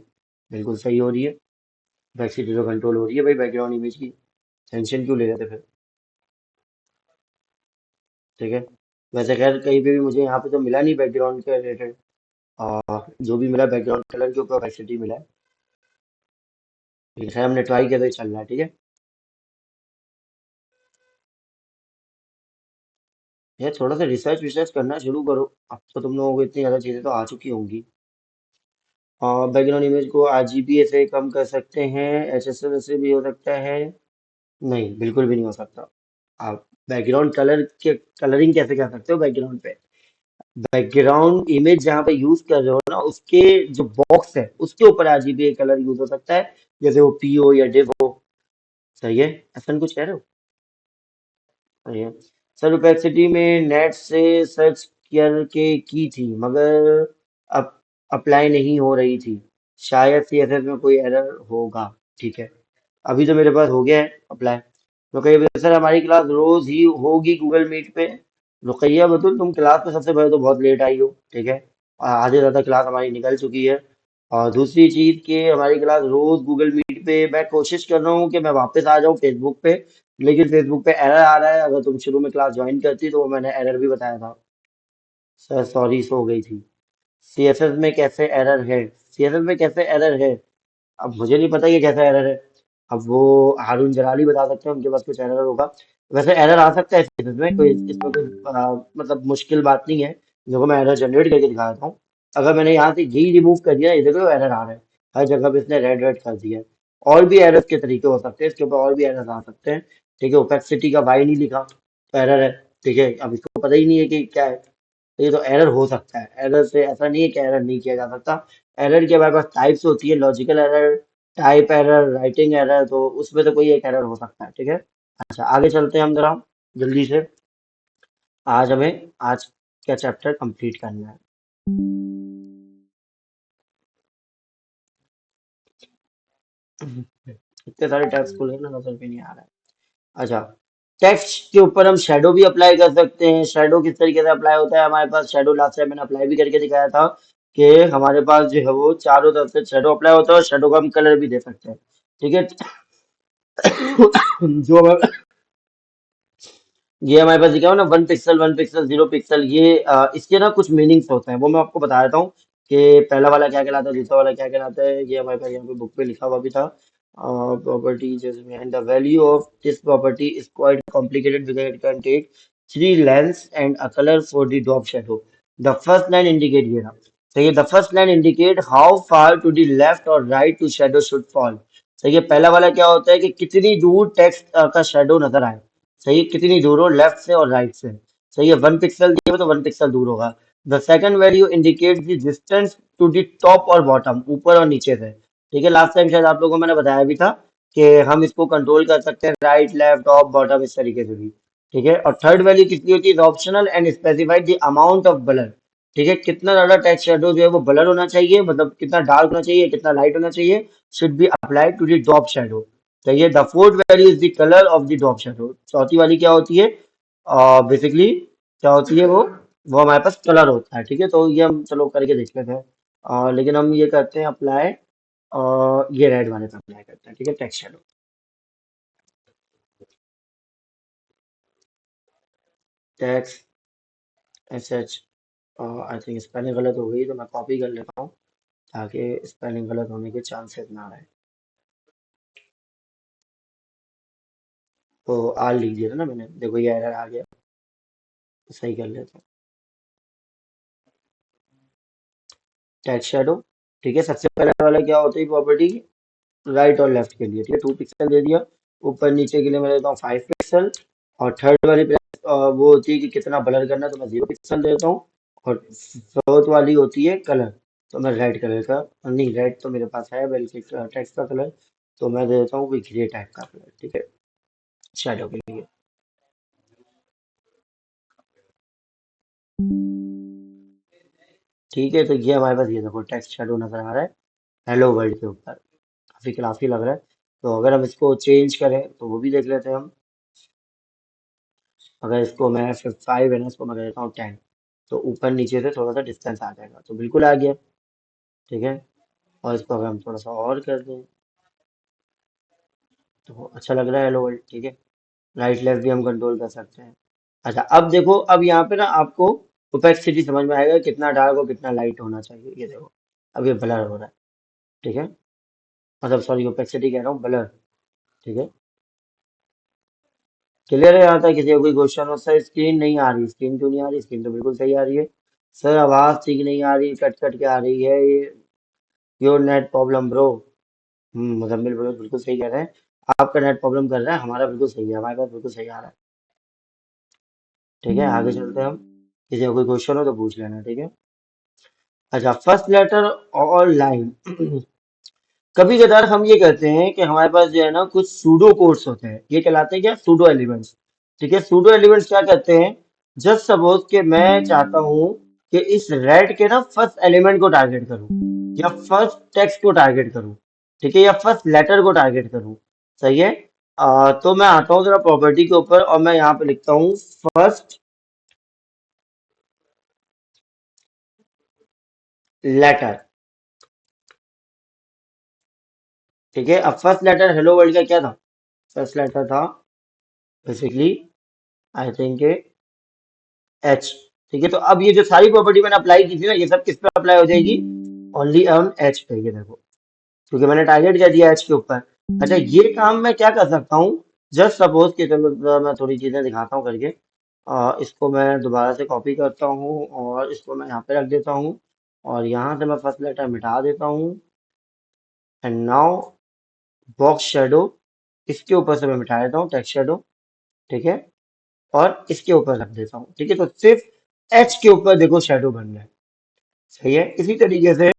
बिल्कुल सही हो रही है। ओपेसिटी तो कंट्रोल हो रही है भाई बैकग्राउंड इमेज की, टेंशन क्यों ले रहे थे फिर। ठीक है, वैसे खैर कहीं पे भी मुझे यहाँ पे तो मिला नहीं बैकग्राउंड के रिलेटेड। जो भी मिला बैकग्राउंड कलर के ऊपर ओपेसिटी मिला है। लेकिन खैर हमने ट्राई किया तो ये चल रहा है, ठीक है। यार थोड़ा सा रिसर्च विसर्च करना शुरू करो, अब तो तुम लोगों को इतनी ज़्यादा चीज़ें तो आ चुकी होंगी। और बैकग्राउंड इमेज को RGB से कम कर सकते हैं, HSL से भी हो सकता है। नहीं, बिल्कुल भी नहीं हो सकता। आप बैकग्राउंड कलर के कलरिंग कैसे कर सकते हो बैकग्राउंड पे। बैकग्राउंड इमेज जहाँ पे यूज कर रहे हो ना, उसके जो बॉक्स है उसके ऊपर RGB कलर यूज हो सकता है, जैसे वो पी हो या डिव हो। सही है, ऐसा कुछ कह रहे हो। सही है। सर परप्लेक्सिटी में नेट से सर्च करके की थी, मगर अब अप्लाई नहीं हो रही थी, शायद CSS में कोई एरर होगा। ठीक है, अभी तो मेरे पास हो गया है अप्लाई। रुकैया सर, हमारी क्लास रोज ही होगी गूगल मीट पे। रुकैया बतुल, तुम क्लास में सबसे पहले तो बहुत लेट आई हो, ठीक है। आधे ज्यादा क्लास हमारी निकल चुकी है। और दूसरी चीज कि हमारी क्लास रोज गूगल मीट पे, मैं कोशिश कर रहा हूँ कि मैं वापस आ जाऊँ फेसबुक पे, लेकिन फेसबुक पे एरर आ रहा है। अगर तुम शुरू में क्लास ज्वाइन करती तो वो मैंने एरर भी बताया था। सर सॉरी, सो गई थी। CSS में कैसे एरर है, CSS में कैसे एरर है, अब मुझे नहीं पता ये कैसा एरर है। अब वो हारून जलाली बता सकते हैं, उनके पास कुछ एरर होगा। वैसे एरर आ सकता है इसमें कोई, इसमें कोई मतलब मुश्किल बात नहीं है। देखो मैं एरर जनरेट करके दिखा देता हूँ। अगर मैंने यहाँ से यही रिमूव कर दिया, ये देखो एरर आ रहा है, हर जगह पे इसने रेड रेड कर दिया है। और भी एरर के तरीके हो सकते हैं, इसके ऊपर और भी एरर आ सकते हैं। ठीक है, ओपेसिटी का वाई नहीं लिखा तो एरर है। ठीक है, अब इसको पता ही नहीं है कि क्या है, तो ये तो एरर हो सकता है। एरर से ऐसा नहीं है कि एरर नहीं किया जा सकता। एरर की हमारे पास टाइप्स होती है, logical error, type error, writing error, तो उसमें तो कोई एक एरर हो सकता है, ठीक है। अच्छा आगे चलते हैं हम जरा, जल्दी से। आज हमें आज का चैप्टर कंप्लीट करना है। इतने सारे टैब्स खुले हैं ना, नजर भी नहीं आ रहा है। अच्छा, टेक्स्ट के ऊपर हम शेडो भी अप्लाई कर सकते हैं। शेडो किस तरीके से अप्लाई होता है, हमारे पास शेडो लास्ट टाइम मैंने अप्लाई भी करके दिखाया था कि हमारे पास जो है वो चारों तरफ से शेडो अप्लाई होता है, और शेडो का हम कलर भी दे सकते हैं। ठीक है। जो हमारे ये हमारे पास दिखा हो ना, 1 पिक्सल, 1 पिक्सल, 0 पिक्सल, ये इसके ना कुछ मीनिंग्स होते हैं, वो मैं आपको बता देता हूँ कि पहला वाला क्या कहलाता है, दूसरा वाला क्या कहलाता है। ये हमारे पास यहाँ पे बुक पे लिखा हुआ भी था। Property and the value of this property is quite complicated because it can take 3 lengths and a colour for the drop shadow. The first line indicate, ये ना, तो ये the first line indicate how far to the left or right to shadow should fall. तो ये पहला वाला क्या होता है कि कितनी दूर टेक्स्ट का शेडो नजर आए। सही है, कितनी दूर हो लेफ्ट से और राइट से। सही है, 1 पिक्सल दिया हो तो 1 पिक्सल दूर होगा। The second value indicate the distance to the top और बॉटम, ऊपर और नीचे से। ठीक है, लास्ट टाइम शायद आप लोगों को मैंने बताया भी था कि हम इसको कंट्रोल कर सकते हैं राइट लेफ्ट टॉप बॉटम इस तरीके से भी। ठीक है, और थर्ड वैल्यू कितनी होती है, optional and specified the amount of blur. ठीक है, कितना ज्यादा टेक्स्ट शेडो जो है वो ब्लर होना चाहिए, मतलब कितना डार्क होना चाहिए, कितना लाइट होना चाहिए, should be applied to the drop shadow. चाहिए the fourth value is the colour of the drop shadow. चौथी वाली क्या होती है, बेसिकली क्या होती है वो हमारे पास कलर होता है। ठीक है, तो ये हम चलो करके देख लेते हैं। लेकिन हम ये करते हैं अप्लाई, ये रेड वाले पे अप्लाई करते हैं। ठीक है, text shadow, text S H. I think spelling गलत हो गई, तो मैं कॉपी कर लेता हूँ ताकि स्पेलिंग गलत होने के चांसेस ना रहे। तो आर लिख दिया था ना मैंने, देखो ये एरर आ गया, तो सही कर लेता हूँ। टेक्स्ट शेडो, ठीक है, सबसे पहले वाला क्या होता है प्रॉपर्टी, राइट और लेफ्ट के लिए। ठीक है, 2 पिक्सल दे दिया, ऊपर नीचे के लिए मैं देता हूँ 5 पिक्सल। और थर्ड वाली वो होती है कि कितना ब्लर करना है, तो मैं 0 पिक्सल देता हूँ। और फोर्थ वाली होती है कलर, तो मैं रेड कलर का, नहीं रेड तो मेरे पास है बल्कि टेक्स्ट का कलर, तो मैं दे देता हूँ कोई ग्रे टाइप का कलर। ठीक है, शेडो के लिए। ठीक है, तो ये हमारे पास, ये देखो टेक्स्ट शेडो नजर आ रहा है हेलो वर्ल्ड के ऊपर, काफी क्लासी लग रहा है। तो अगर हम इसको चेंज करें तो वो भी देख लेते हैं हम। अगर इसको मैं 5 है ना, इसको मैं कर देता हूँ 10, तो ऊपर नीचे से थोड़ा सा डिस्टेंस आ जाएगा, तो बिल्कुल आ गया। ठीक है, और इसको अगर हम थोड़ा सा और कर दें तो अच्छा लग रहा है हेलो वर्ल्ड। ठीक है, राइट लेफ्ट भी हम कंट्रोल कर सकते हैं। अच्छा, अब देखो, अब यहाँ पे ना आपको ओपेसिटी समझ में आएगा कितना डार्क और कितना लाइट होना चाहिए। ये देखो, अब ये ब्लर हो रहा है। ठीक है, मतलब सॉरी, ओपेसिटी कह रहा हूँ, ब्लर। ठीक है, क्लियर है यहाँ तक, किसी का कोई क्वेश्चन हो? सर स्क्रीन नहीं आ रही, स्क्रीन क्यों नहीं आ रही, स्क्रीन तो बिल्कुल सही आ रही है। सर आवाज ठीक नहीं आ रही, कट कट के आ रही है ये, your net problem bro. Muzammil bro बिल्कुल सही कह रहे हैं, आपका नेट प्रॉब्लम कर रहा है, हमारा बिल्कुल सही है, हमारे पास बिल्कुल सही आ रहा है। ठीक है, आगे चलते हैं हम, किसी का कोई क्वेश्चन हो तो पूछ लेना। ठीक है, अच्छा, फर्स्ट लेटर और लाइन। कभी कदार हम ये कहते हैं कि हमारे पास जो है ना कुछ सूडो कोड्स होते हैं, ये कहलाते हैं क्या, सूडो एलिमेंट्स। ठीक है, सूडो एलिमेंट्स क्या कहते हैं, जस्ट सपोज कि मैं चाहता हूं कि इस रेड के ना फर्स्ट एलिमेंट को टारगेट करूं, या फर्स्ट टेक्स्ट को टारगेट करूं। ठीक है, या फर्स्ट लेटर को टारगेट करूं। सही है, तो मैं आता हूँ जरा प्रॉपर्टी के ऊपर, और मैं यहाँ पे लिखता हूँ फर्स्ट लेटर। ठीक है, अब फर्स्ट लेटर हेलो वर्ल्ड का क्या था, फर्स्ट लेटर था बेसिकली, आई थिंक एच। ठीक है, तो अब ये जो सारी प्रॉपर्टी मैंने अप्लाई की थी ना, ये सब किस पे अप्लाई हो जाएगी, ओनली ऑन एच पे। ये देखो, क्योंकि मैंने टारगेट कर दिया एच के ऊपर। अच्छा, ये काम मैं क्या कर सकता हूँ, जस्ट सपोज कि, चलो मैं थोड़ी चीजें दिखाता हूँ करके। इसको मैं दोबारा से कॉपी करता हूँ और इसको मैं यहाँ पे रख देता हूँ, और यहाँ से मैं फर्स्ट लेटर मिटा देता हूँ। एंड नाउ बॉक्स शेडो, इसके ऊपर से मैं मिटा देता हूँ टेक्स्ट शेडो। ठीक है, और इसके ऊपर रख देता हूँ। ठीक है, तो सिर्फ एच के ऊपर देखो शेडो बन गया है। सही है, इसी तरीके से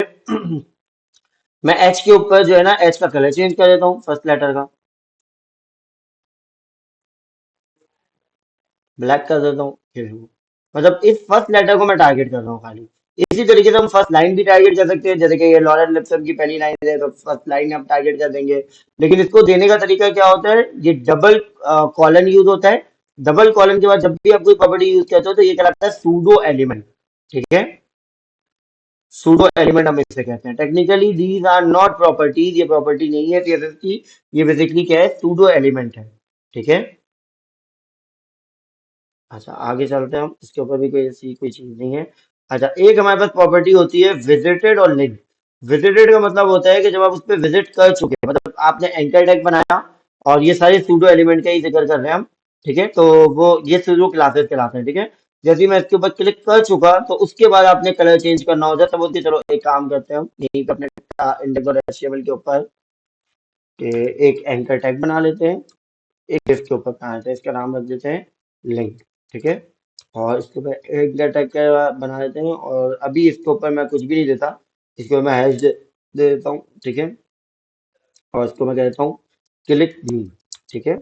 मैं एच के ऊपर जो है ना, एच का कलर चेंज कर देता हूँ फर्स्ट लेटर का, ब्लैक कर देता हूँ। ये देखो, मतलब इस फर्स्ट लेटर को मैं टारगेट कर रहा हूँ खाली। इसी तरीके से हम फर्स्ट लाइन भी टारगेट कर सकते हैं, जैसे कि ये लॉरेंस लिप्सन की पहली लाइन है, तो फर्स्ट लाइन हम टारगेट कर देंगे। लेकिन इसको देने का तरीका क्या होता है, ये डबल कॉलन यूज होता है। डबल कॉलन के बाद जब भी आप कोई प्रॉपर्टी यूज करते हो तो ये कहलाता है सूडो एलिमेंट। ठीक है, सूडो एलिमेंट हम इसे कहते हैं। Technically these are not properties, ये प्रॉपर्टी नहीं है CSS की, ये बेसिकली क्या है, सूडो एलिमेंट है। ठीक है, अच्छा आगे चलते हैं हम, इसके ऊपर भी कोई ऐसी कोई चीज नहीं है। अच्छा, एक हमारे पास प्रॉपर्टी होती है विजिटेड और लिंक। विजिटेड का मतलब होता है कि जब आप उस पर विजिट कर चुके हैं, मतलब आपने एंकर टैग बनाया, और ये सारे सूडो एलिमेंट का ही जिक्र कर रहे हैं हम। ठीक है, तो वो ये सूडो क्लासेस कहलाते हैं। ठीक है, जैसे ही मैं इसके ऊपर क्लिक कर चुका, तो उसके बाद आपने कलर चेंज करना होता है, तो बोलते चलो एक काम करते हैं हम, यहीं पे अपने इंडेक्स और HTML के ऊपर कि एक एंकर टैग बना लेते हैं। एक इसके ऊपर बनाते हैं, इसका नाम रख देते हैं लिंक। ठीक है, और इसके ऊपर एक लेटर का बना देते हैं, और अभी इसके ऊपर मैं कुछ भी नहीं देता, इसके ऊपर मैं हैश दे देता हूँ, ठीक है। और इसको मैं कह देता हूँ क्लिक मी, ठीक है।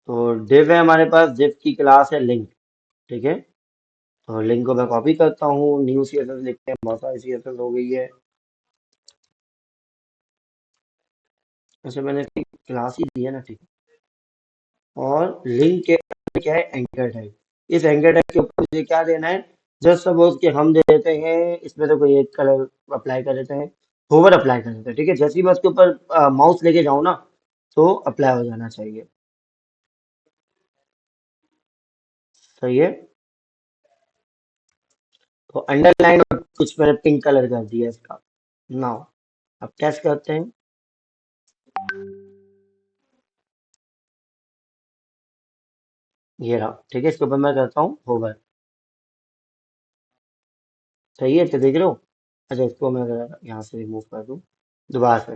तो div है हमारे पास, div की क्लास है लिंक, ठीक है। तो लिंक को मैं कॉपी करता हूँ, न्यू सीएसएस लिखते हैं, बहुत सारी सीएसएस हो गई है। अच्छा, मैंने इसकी क्लास ही दी है ना, ठीक है। और लिंक के अंदर क्या है, एंकर टैग। इस एंकर टैग के ऊपर मुझे क्या देना है, जस्ट सपोज कि हम दे देते हैं इसमें तो कोई एक कलर अप्लाई कर देते हैं, होवर अप्लाई कर देते हैं, ठीक है। जैसे ही मैं उसके ऊपर माउस लेके जाऊँ ना, तो अप्लाई हो जाना चाहिए। सही है। तो अंडरलाइन और कुछ मैंने पिंक कलर कर दिया इसका। नाउ अब टेस्ट करते हैं। ये रहा, ठीक है। इसके ऊपर मैं करता हूँ होवर। सही है, तो देख रहे हो। अच्छा, इसको मैं अगर यहाँ से रिमूव कर दूँ, दोबारा से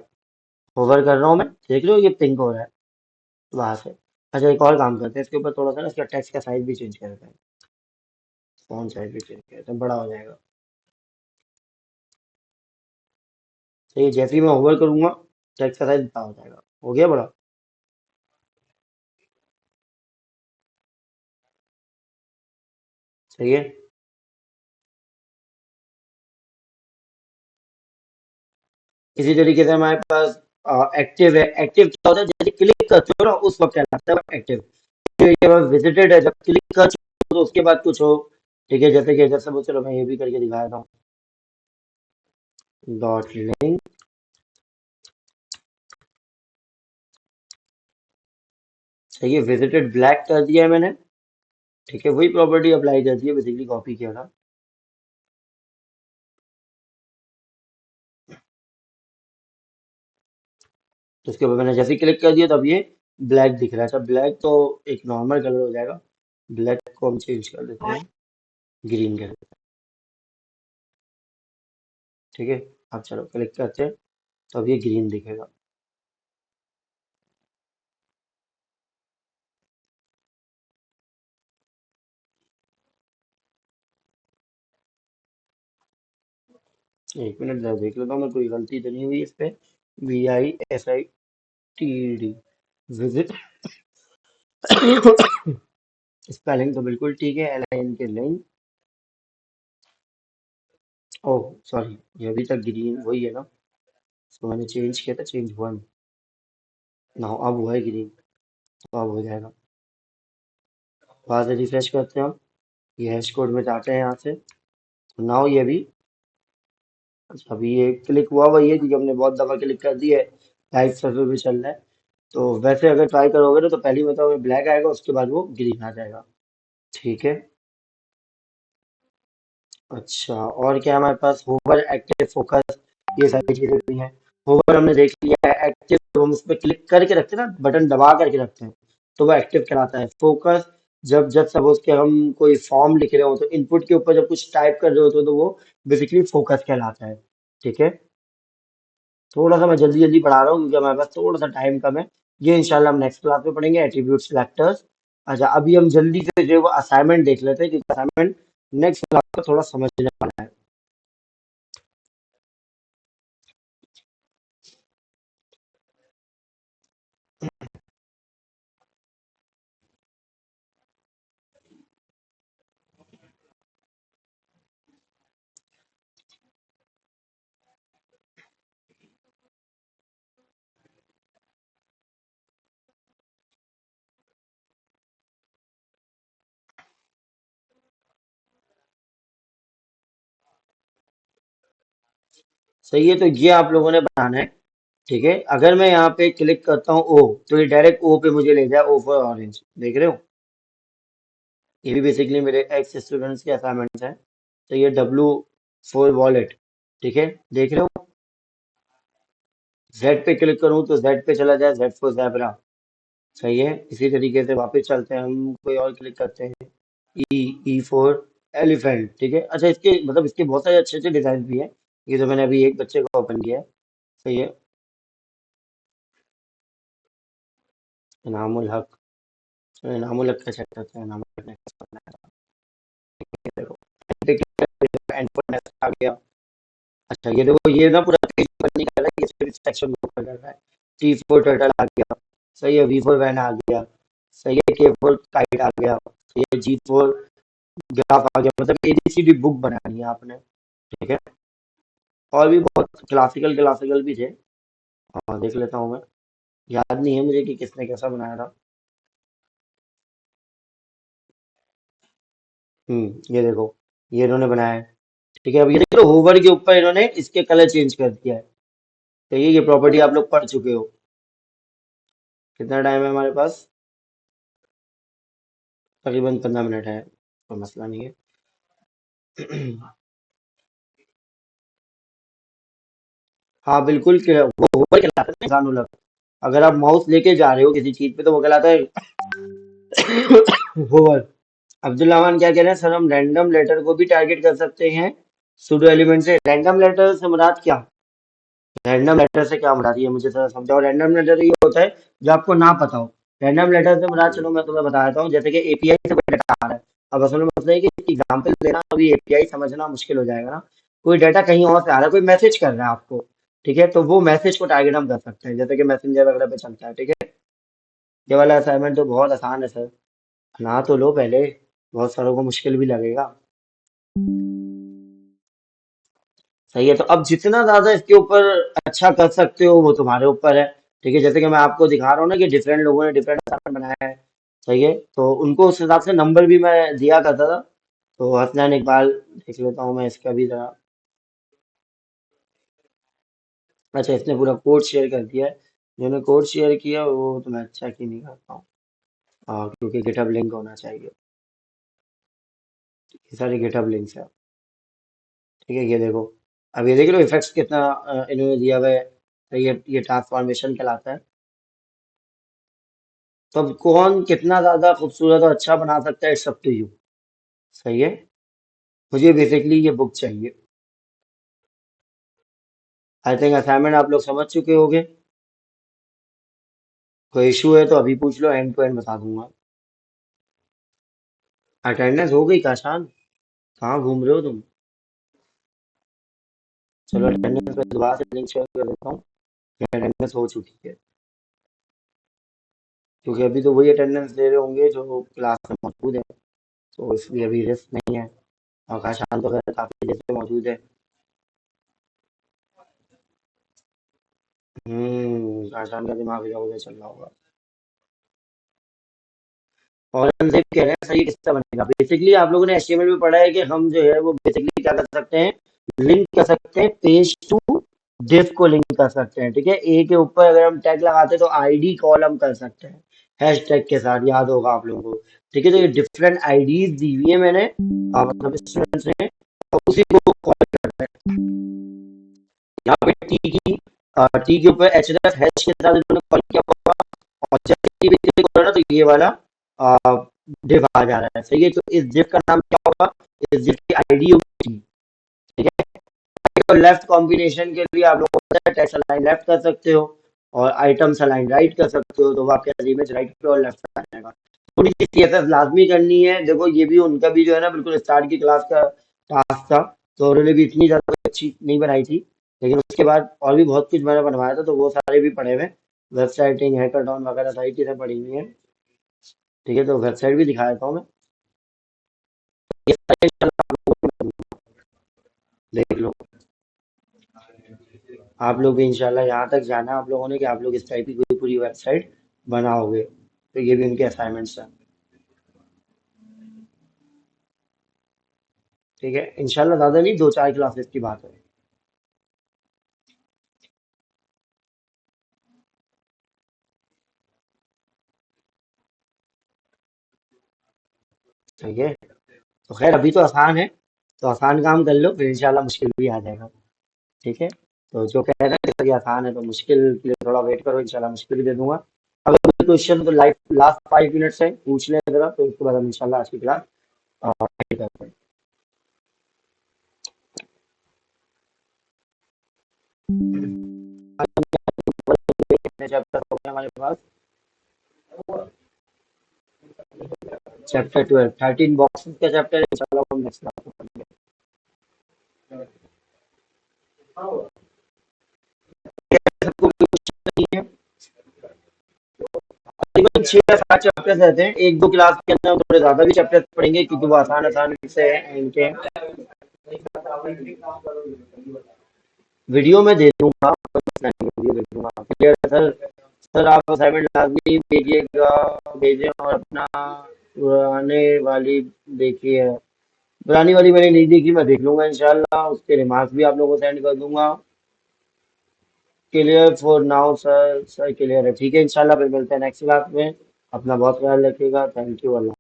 होवर कर रहा हूँ मैं, देख रहे हो ये पिंक हो रहा है दोबारा से। अच्छा, एक और काम करते हैं, इसके ऊपर थोड़ा सा ना इसका टेक्स्ट का साइज भी चेंज कर देते हैं, फॉन्ट साइज भी चेंज कर देते हैं, बड़ा हो जाएगा। सही है, जैसे ही मैं होवर करूंगा टेक्स्ट का साइज बड़ा हो जाएगा। हो गया बड़ा। सही है। इसी तरीके से हमारे पास एक्टिव है। एक्टिव क्या होता है, जैसे क्लिक करते हो ना उस वक्त कहलाता है एक्टिव। ये विजिटेड है, जब क्लिक कर चुके हो तो उसके बाद कुछ हो, ठीक है। जैसे कि जैसे वो, चलो मैं ये भी करके दिखा देता हूँ। Dot link. सही है, विजिटेड ब्लैक कर दिया है मैंने, ठीक है। वही प्रॉपर्टी अप्लाई कर दी है, बेसिकली कॉपी किया था। तो उसके ऊपर मैंने जैसे ही क्लिक कर दिया तब ये ब्लैक दिख रहा है। अच्छा, ब्लैक तो एक नॉर्मल कलर हो जाएगा, ब्लैक को हम चेंज कर देते हैं ग्रीन कलर, ठीक है। अब चलो क्लिक करते हैं, तो अब ये ग्रीन दिखेगा। एक मिनट जरा देख लेता हूँ मैं, कोई गलती तो नहीं हुई इस पे। VISITD visit. स्पेलिंग तो बिल्कुल ठीक है, LIN के लिंक। ओह सॉरी, ये अभी तक ग्रीन वही है ना, इसको मैंने चेंज किया था, चेंज हुआ नहीं ना। अब हुआ है ग्रीन, तो अब हो जाएगा। बाद में रिफ्रेश करते हैं हम, ये हैश कोड में जाते हैं यहाँ से। नाउ ये भी, अच्छा अभी ये क्लिक हुआ वही है क्योंकि हमने बहुत दफा क्लिक कर दिया है, लाइव सर्वर भी चल रहा है। तो वैसे अगर ट्राई करोगे ना, तो पहली मतलब ब्लैक आएगा, उसके बाद वो ग्रीन आ जाएगा, ठीक है। अच्छा, और क्या हमारे पास, होवर, एक्टिव, फोकस, ये सारी चीजें भी हैं। होवर हमने देख लिया है। एक्टिव तो हम उस पर क्लिक करके रखते हैं ना, बटन दबा करके रखते हैं, तो वो एक्टिव कहलाता है। फोकस, जब जब सपोज के हम कोई फॉर्म लिख रहे हो तो इनपुट के ऊपर जब कुछ टाइप कर रहे होते हो तो वो बेसिकली फोकस कहलाता है, ठीक है। थोड़ा सा मैं जल्दी जल्दी पढ़ा रहा हूँ क्योंकि हमारे पास थोड़ा सा टाइम कम है। ये इंशाल्लाह हम नेक्स्ट क्लास में पढ़ेंगे, एट्रीब्यूट सिलेक्टर्स। अच्छा, अभी हम जल्दी से जो असाइनमेंट देख लेते हैं क्योंकि असाइनमेंट नेक्स्ट क्लास में थोड़ा समझने वाला है। सही है, तो ये आप लोगों ने बनाना है, ठीक है। अगर मैं यहाँ पे क्लिक करता हूँ ओ, तो ये डायरेक्ट ओ पे मुझे ले जाए, ओ फॉर ऑरेंज, देख रहे हो। ये भी बेसिकली मेरे एक्स स्टूडेंट्स के असाइनमेंट्स हैं। तो ये डब्ल्यू फॉर वॉलेट, ठीक है, देख रहे हो। जेड पे क्लिक करूँ तो जेड पे चला जाए, जेड फॉर ज़ेब्रा। सही है, इसी तरीके से वापस चलते हैं हम, कोई और क्लिक करते हैं। ई फॉर एलिफेंट, ठीक है। अच्छा, इसके मतलब इसके बहुत सारे अच्छे अच्छे डिजाइन भी हैं। ये तो मैंने अभी एक बच्चे का ओपन किया है। सही है, इनामुल हक। नामो लग का चेक करते हैं, नामो लग ने कैसा बनाया था। ये देखो एंड आ गया। अच्छा ये देखो, ये ना पूरा पेज बनने का है, ये सिर्फ सेक्शन बुक कर रहा है। टी फोर टर्टल आ गया, सही है। वी फोर वैन आ गया, सही है। के फोर काइट आ गया, सही है। जी फोर ग्राफ आ गया। मतलब एबीसीडी बुक बनानी है आपने, ठीक है। और भी बहुत क्लासिकल क्लासिकल भी थे। देख लेता हूँ मैं, याद नहीं है मुझे कि किसने कैसा बनाया था। ये देखो, ये इन्होंने बनाया है, ठीक है। अब ये देख लो, होवर के ऊपर इन्होंने इसके कलर चेंज कर दिया है, तो ये प्रॉपर्टी आप लोग पढ़ चुके हो। कितना टाइम है हमारे पास? तकरीबन 15 मिनट है, कोई मसला नहीं है। हाँ बिल्कुल, वो होवर कहलाता है इंसान उलग। अगर आप माउस लेके जा रहे हो किसी चीज पे तो वो कहलाता है होवर। अब्दुल रहमान क्या कह रहे हैं सर, हम रैंडम लेटर को भी टारगेट कर सकते हैं सुडो एलिमेंट से? रैंडम लेटर से मुराद क्या? रैंडम लेटर से क्या मुराद, ये मुझे थोड़ा समझाओ। रैंडम लेटर ये होता है जो आपको ना पता हो। रैंडम लेटर से मुराद, चलो मैं तुम्हें बता देता हूँ। जैसे कि एपीआई से कोई डाटा आ रहा है, अब असल में मसला है कि एग्जाम्पल देना अभी एपीआई समझना मुश्किल हो जाएगा ना। कोई डाटा कहीं और से आ रहा है, कोई मैसेज कर रहा है आपको, ठीक है, तो वो मैसेज को टारगेट हम कर सकते हैं, जैसे कि मैसेंजर वगैरह पे चलता है, ठीक है। ये वाला असाइनमेंट तो बहुत आसान है सर, ना तो लो पहले, बहुत सारों को मुश्किल भी लगेगा। सही है, तो अब जितना ज्यादा इसके ऊपर अच्छा कर सकते हो वो तुम्हारे ऊपर है, ठीक है। जैसे कि मैं आपको दिखा रहा हूँ ना कि डिफरेंट लोगों ने डिफरेंट असाइनमेंट बनाया है, सही है। तो उनको उस हिसाब से नंबर भी मैं दिया करता था। तो हसनैन इकबाल, देख लेता हूँ मैं इसका भी जरा। अच्छा, इसने पूरा कोड शेयर कर दिया है। जिन्होंने कोड शेयर किया वो तो मैं अच्छा की नहीं करता हूँ, क्योंकि गिटहब लिंक होना चाहिए। ये सारे गिटहब लिंक्स है, ठीक है। ये देखो, अब ये देख लो इफेक्ट्स कितना इन्होंने दिया हुआ है, तो ये ट्रांसफॉर्मेशन कहलाता है। तो अब कौन कितना ज्यादा खूबसूरत और अच्छा बना सकता है, इट्स अप टू यू, सही है। मुझे बेसिकली ये बुक चाहिए। आई थिंक असाइनमेंट आप लोग समझ चुके होंगे। कोई इशू है तो अभी पूछ लो, एंड टू एंड बता दूंगा। अटेंडेंस हो गई काशान, कहाँ घूम रहे हो तुम? चलो अटेंडेंस पे दोबारा से लिंक शेयर कर देता हूँ, अटेंडेंस हो चुकी है। क्योंकि अभी तो वही अटेंडेंस ले रहे होंगे जो क्लास में मौजूद है, तो इसलिए अभी रिस्क नहीं है। और काशान तो खैर काफी देर से मौजूद है। काशान का दिमाग इधर उधर चल रहा होगा। औरंगजेब कह रहे हैं सर, ये किससे बनेगा? बेसिकली आप लोगों ने एचटीएमएल में पढ़ा है कि हम जो है वो बेसिकली क्या कर सकते हैं, लिंक कर सकते हैं पेज टू डिफ को लिंक कर सकते हैं, ठीक है। ए के ऊपर अगर हम टैग लगाते हैं तो आईडी कॉल हम कर सकते हैं हैश टैग के साथ, याद होगा आप लोगों को, ठीक है। तो ये डिफरेंट आईडीज दी हुई है मैंने, मतलब स्टूडेंट्स ने, और उसी को कॉल करते हैं। यहाँ पे टी के ऊपर एच हैश के साथ इन्होंने कॉल किया होगा, और जब ये क्लिक हो रहा है ना तो ये वाला div आ जा रहा है, सही है। तो इस div का नाम क्या होगा? इस div की आईडी होगी, ठीक है। तो लेफ्ट कॉम्बिनेशन के लिए आप लोग टेक्स्ट अलाइन लेफ्ट कर सकते हो, और आइटम्स अलाइन राइट कर सकते हो, तो वो आपके इमेज राइट पे और लेफ्ट पे आ जाएगा। थोड़ी सी सीएसएस लाजमी करनी है, देखो ये भी उनका भी जो है ना बिल्कुल स्टार्ट की क्लास का टास्क था, तो उन्होंने भी इतनी ज्यादा अच्छी नहीं बनाई थी। लेकिन उसके बाद और भी बहुत कुछ मैंने बनवाया था, तो वो सारे भी पढ़े हुए, वेबसाइटिंग हैकाथॉन वगैरह सारी चीजें पढ़ी हुई हैं, ठीक है। तो वेबसाइट भी दिखा देता हूँ मैं, ये सारे इंशाल्लाह आप लोगों को देख लो। आप लोग भी इंशाल्लाह यहाँ तक जाना आप लोगों ने कि आप लोग इस टाइप की कोई पूरी वेबसाइट बनाओगे, तो ये भी उनके असाइनमेंट्स हैं, ठीक है। इंशाल्लाह ज्यादा नहीं, 2-4 क्लासेस की बात है, ठीक है। तो खैर अभी तो आसान है, तो आसान काम कर लो, फिर इंशाल्लाह मुश्किल भी आ जाएगा, ठीक है। तो जो कह रहे हैं कि सर ये आसान है तो मुश्किल के लिए थोड़ा वेट करो, इंशाल्लाह मुश्किल भी दे दूंगा। अगर कोई क्वेश्चन तो लाइव लास्ट 5 मिनट से पूछ लें जरा, तो उसके बाद हम इंशाल्लाह आज की क्लास करते हैं। कितने चैप्टर हो गए हमारे पास? चैप्टर 12 13 बॉक्सेस का चैप्टर है, इंशाल्लाह हम नेक्स्ट क्लास में पढ़ेंगे। सबको कोई क्वेश्चन नहीं है? तकरीबन 6 या 7 चैप्टर्स रहते हैं, एक दो क्लास के अंदर हम थोड़े ज्यादा भी चैप्टर्स पढ़ेंगे क्योंकि वो आसान आसान से हैं इनके। वीडियो में दे दूंगा, वीडियो दे दूंगा, क्लियर है सर? सर आप असाइनमेंट लाजमी भेजिएगा, भेजें और अपना पुराने वाली देखिए। पुरानी वाली मैंने नहीं देखी, मैं देख लूंगा इंशाल्लाह, उसके रिमार्क्स भी आप लोगों को सेंड कर दूंगा। Clear for now sir? Sir clear है, ठीक है, इंशाल्लाह फिर मिलते हैं नेक्स्ट क्लास में। अपना बहुत ख्याल रखिएगा, थैंक यू, अल्लाह।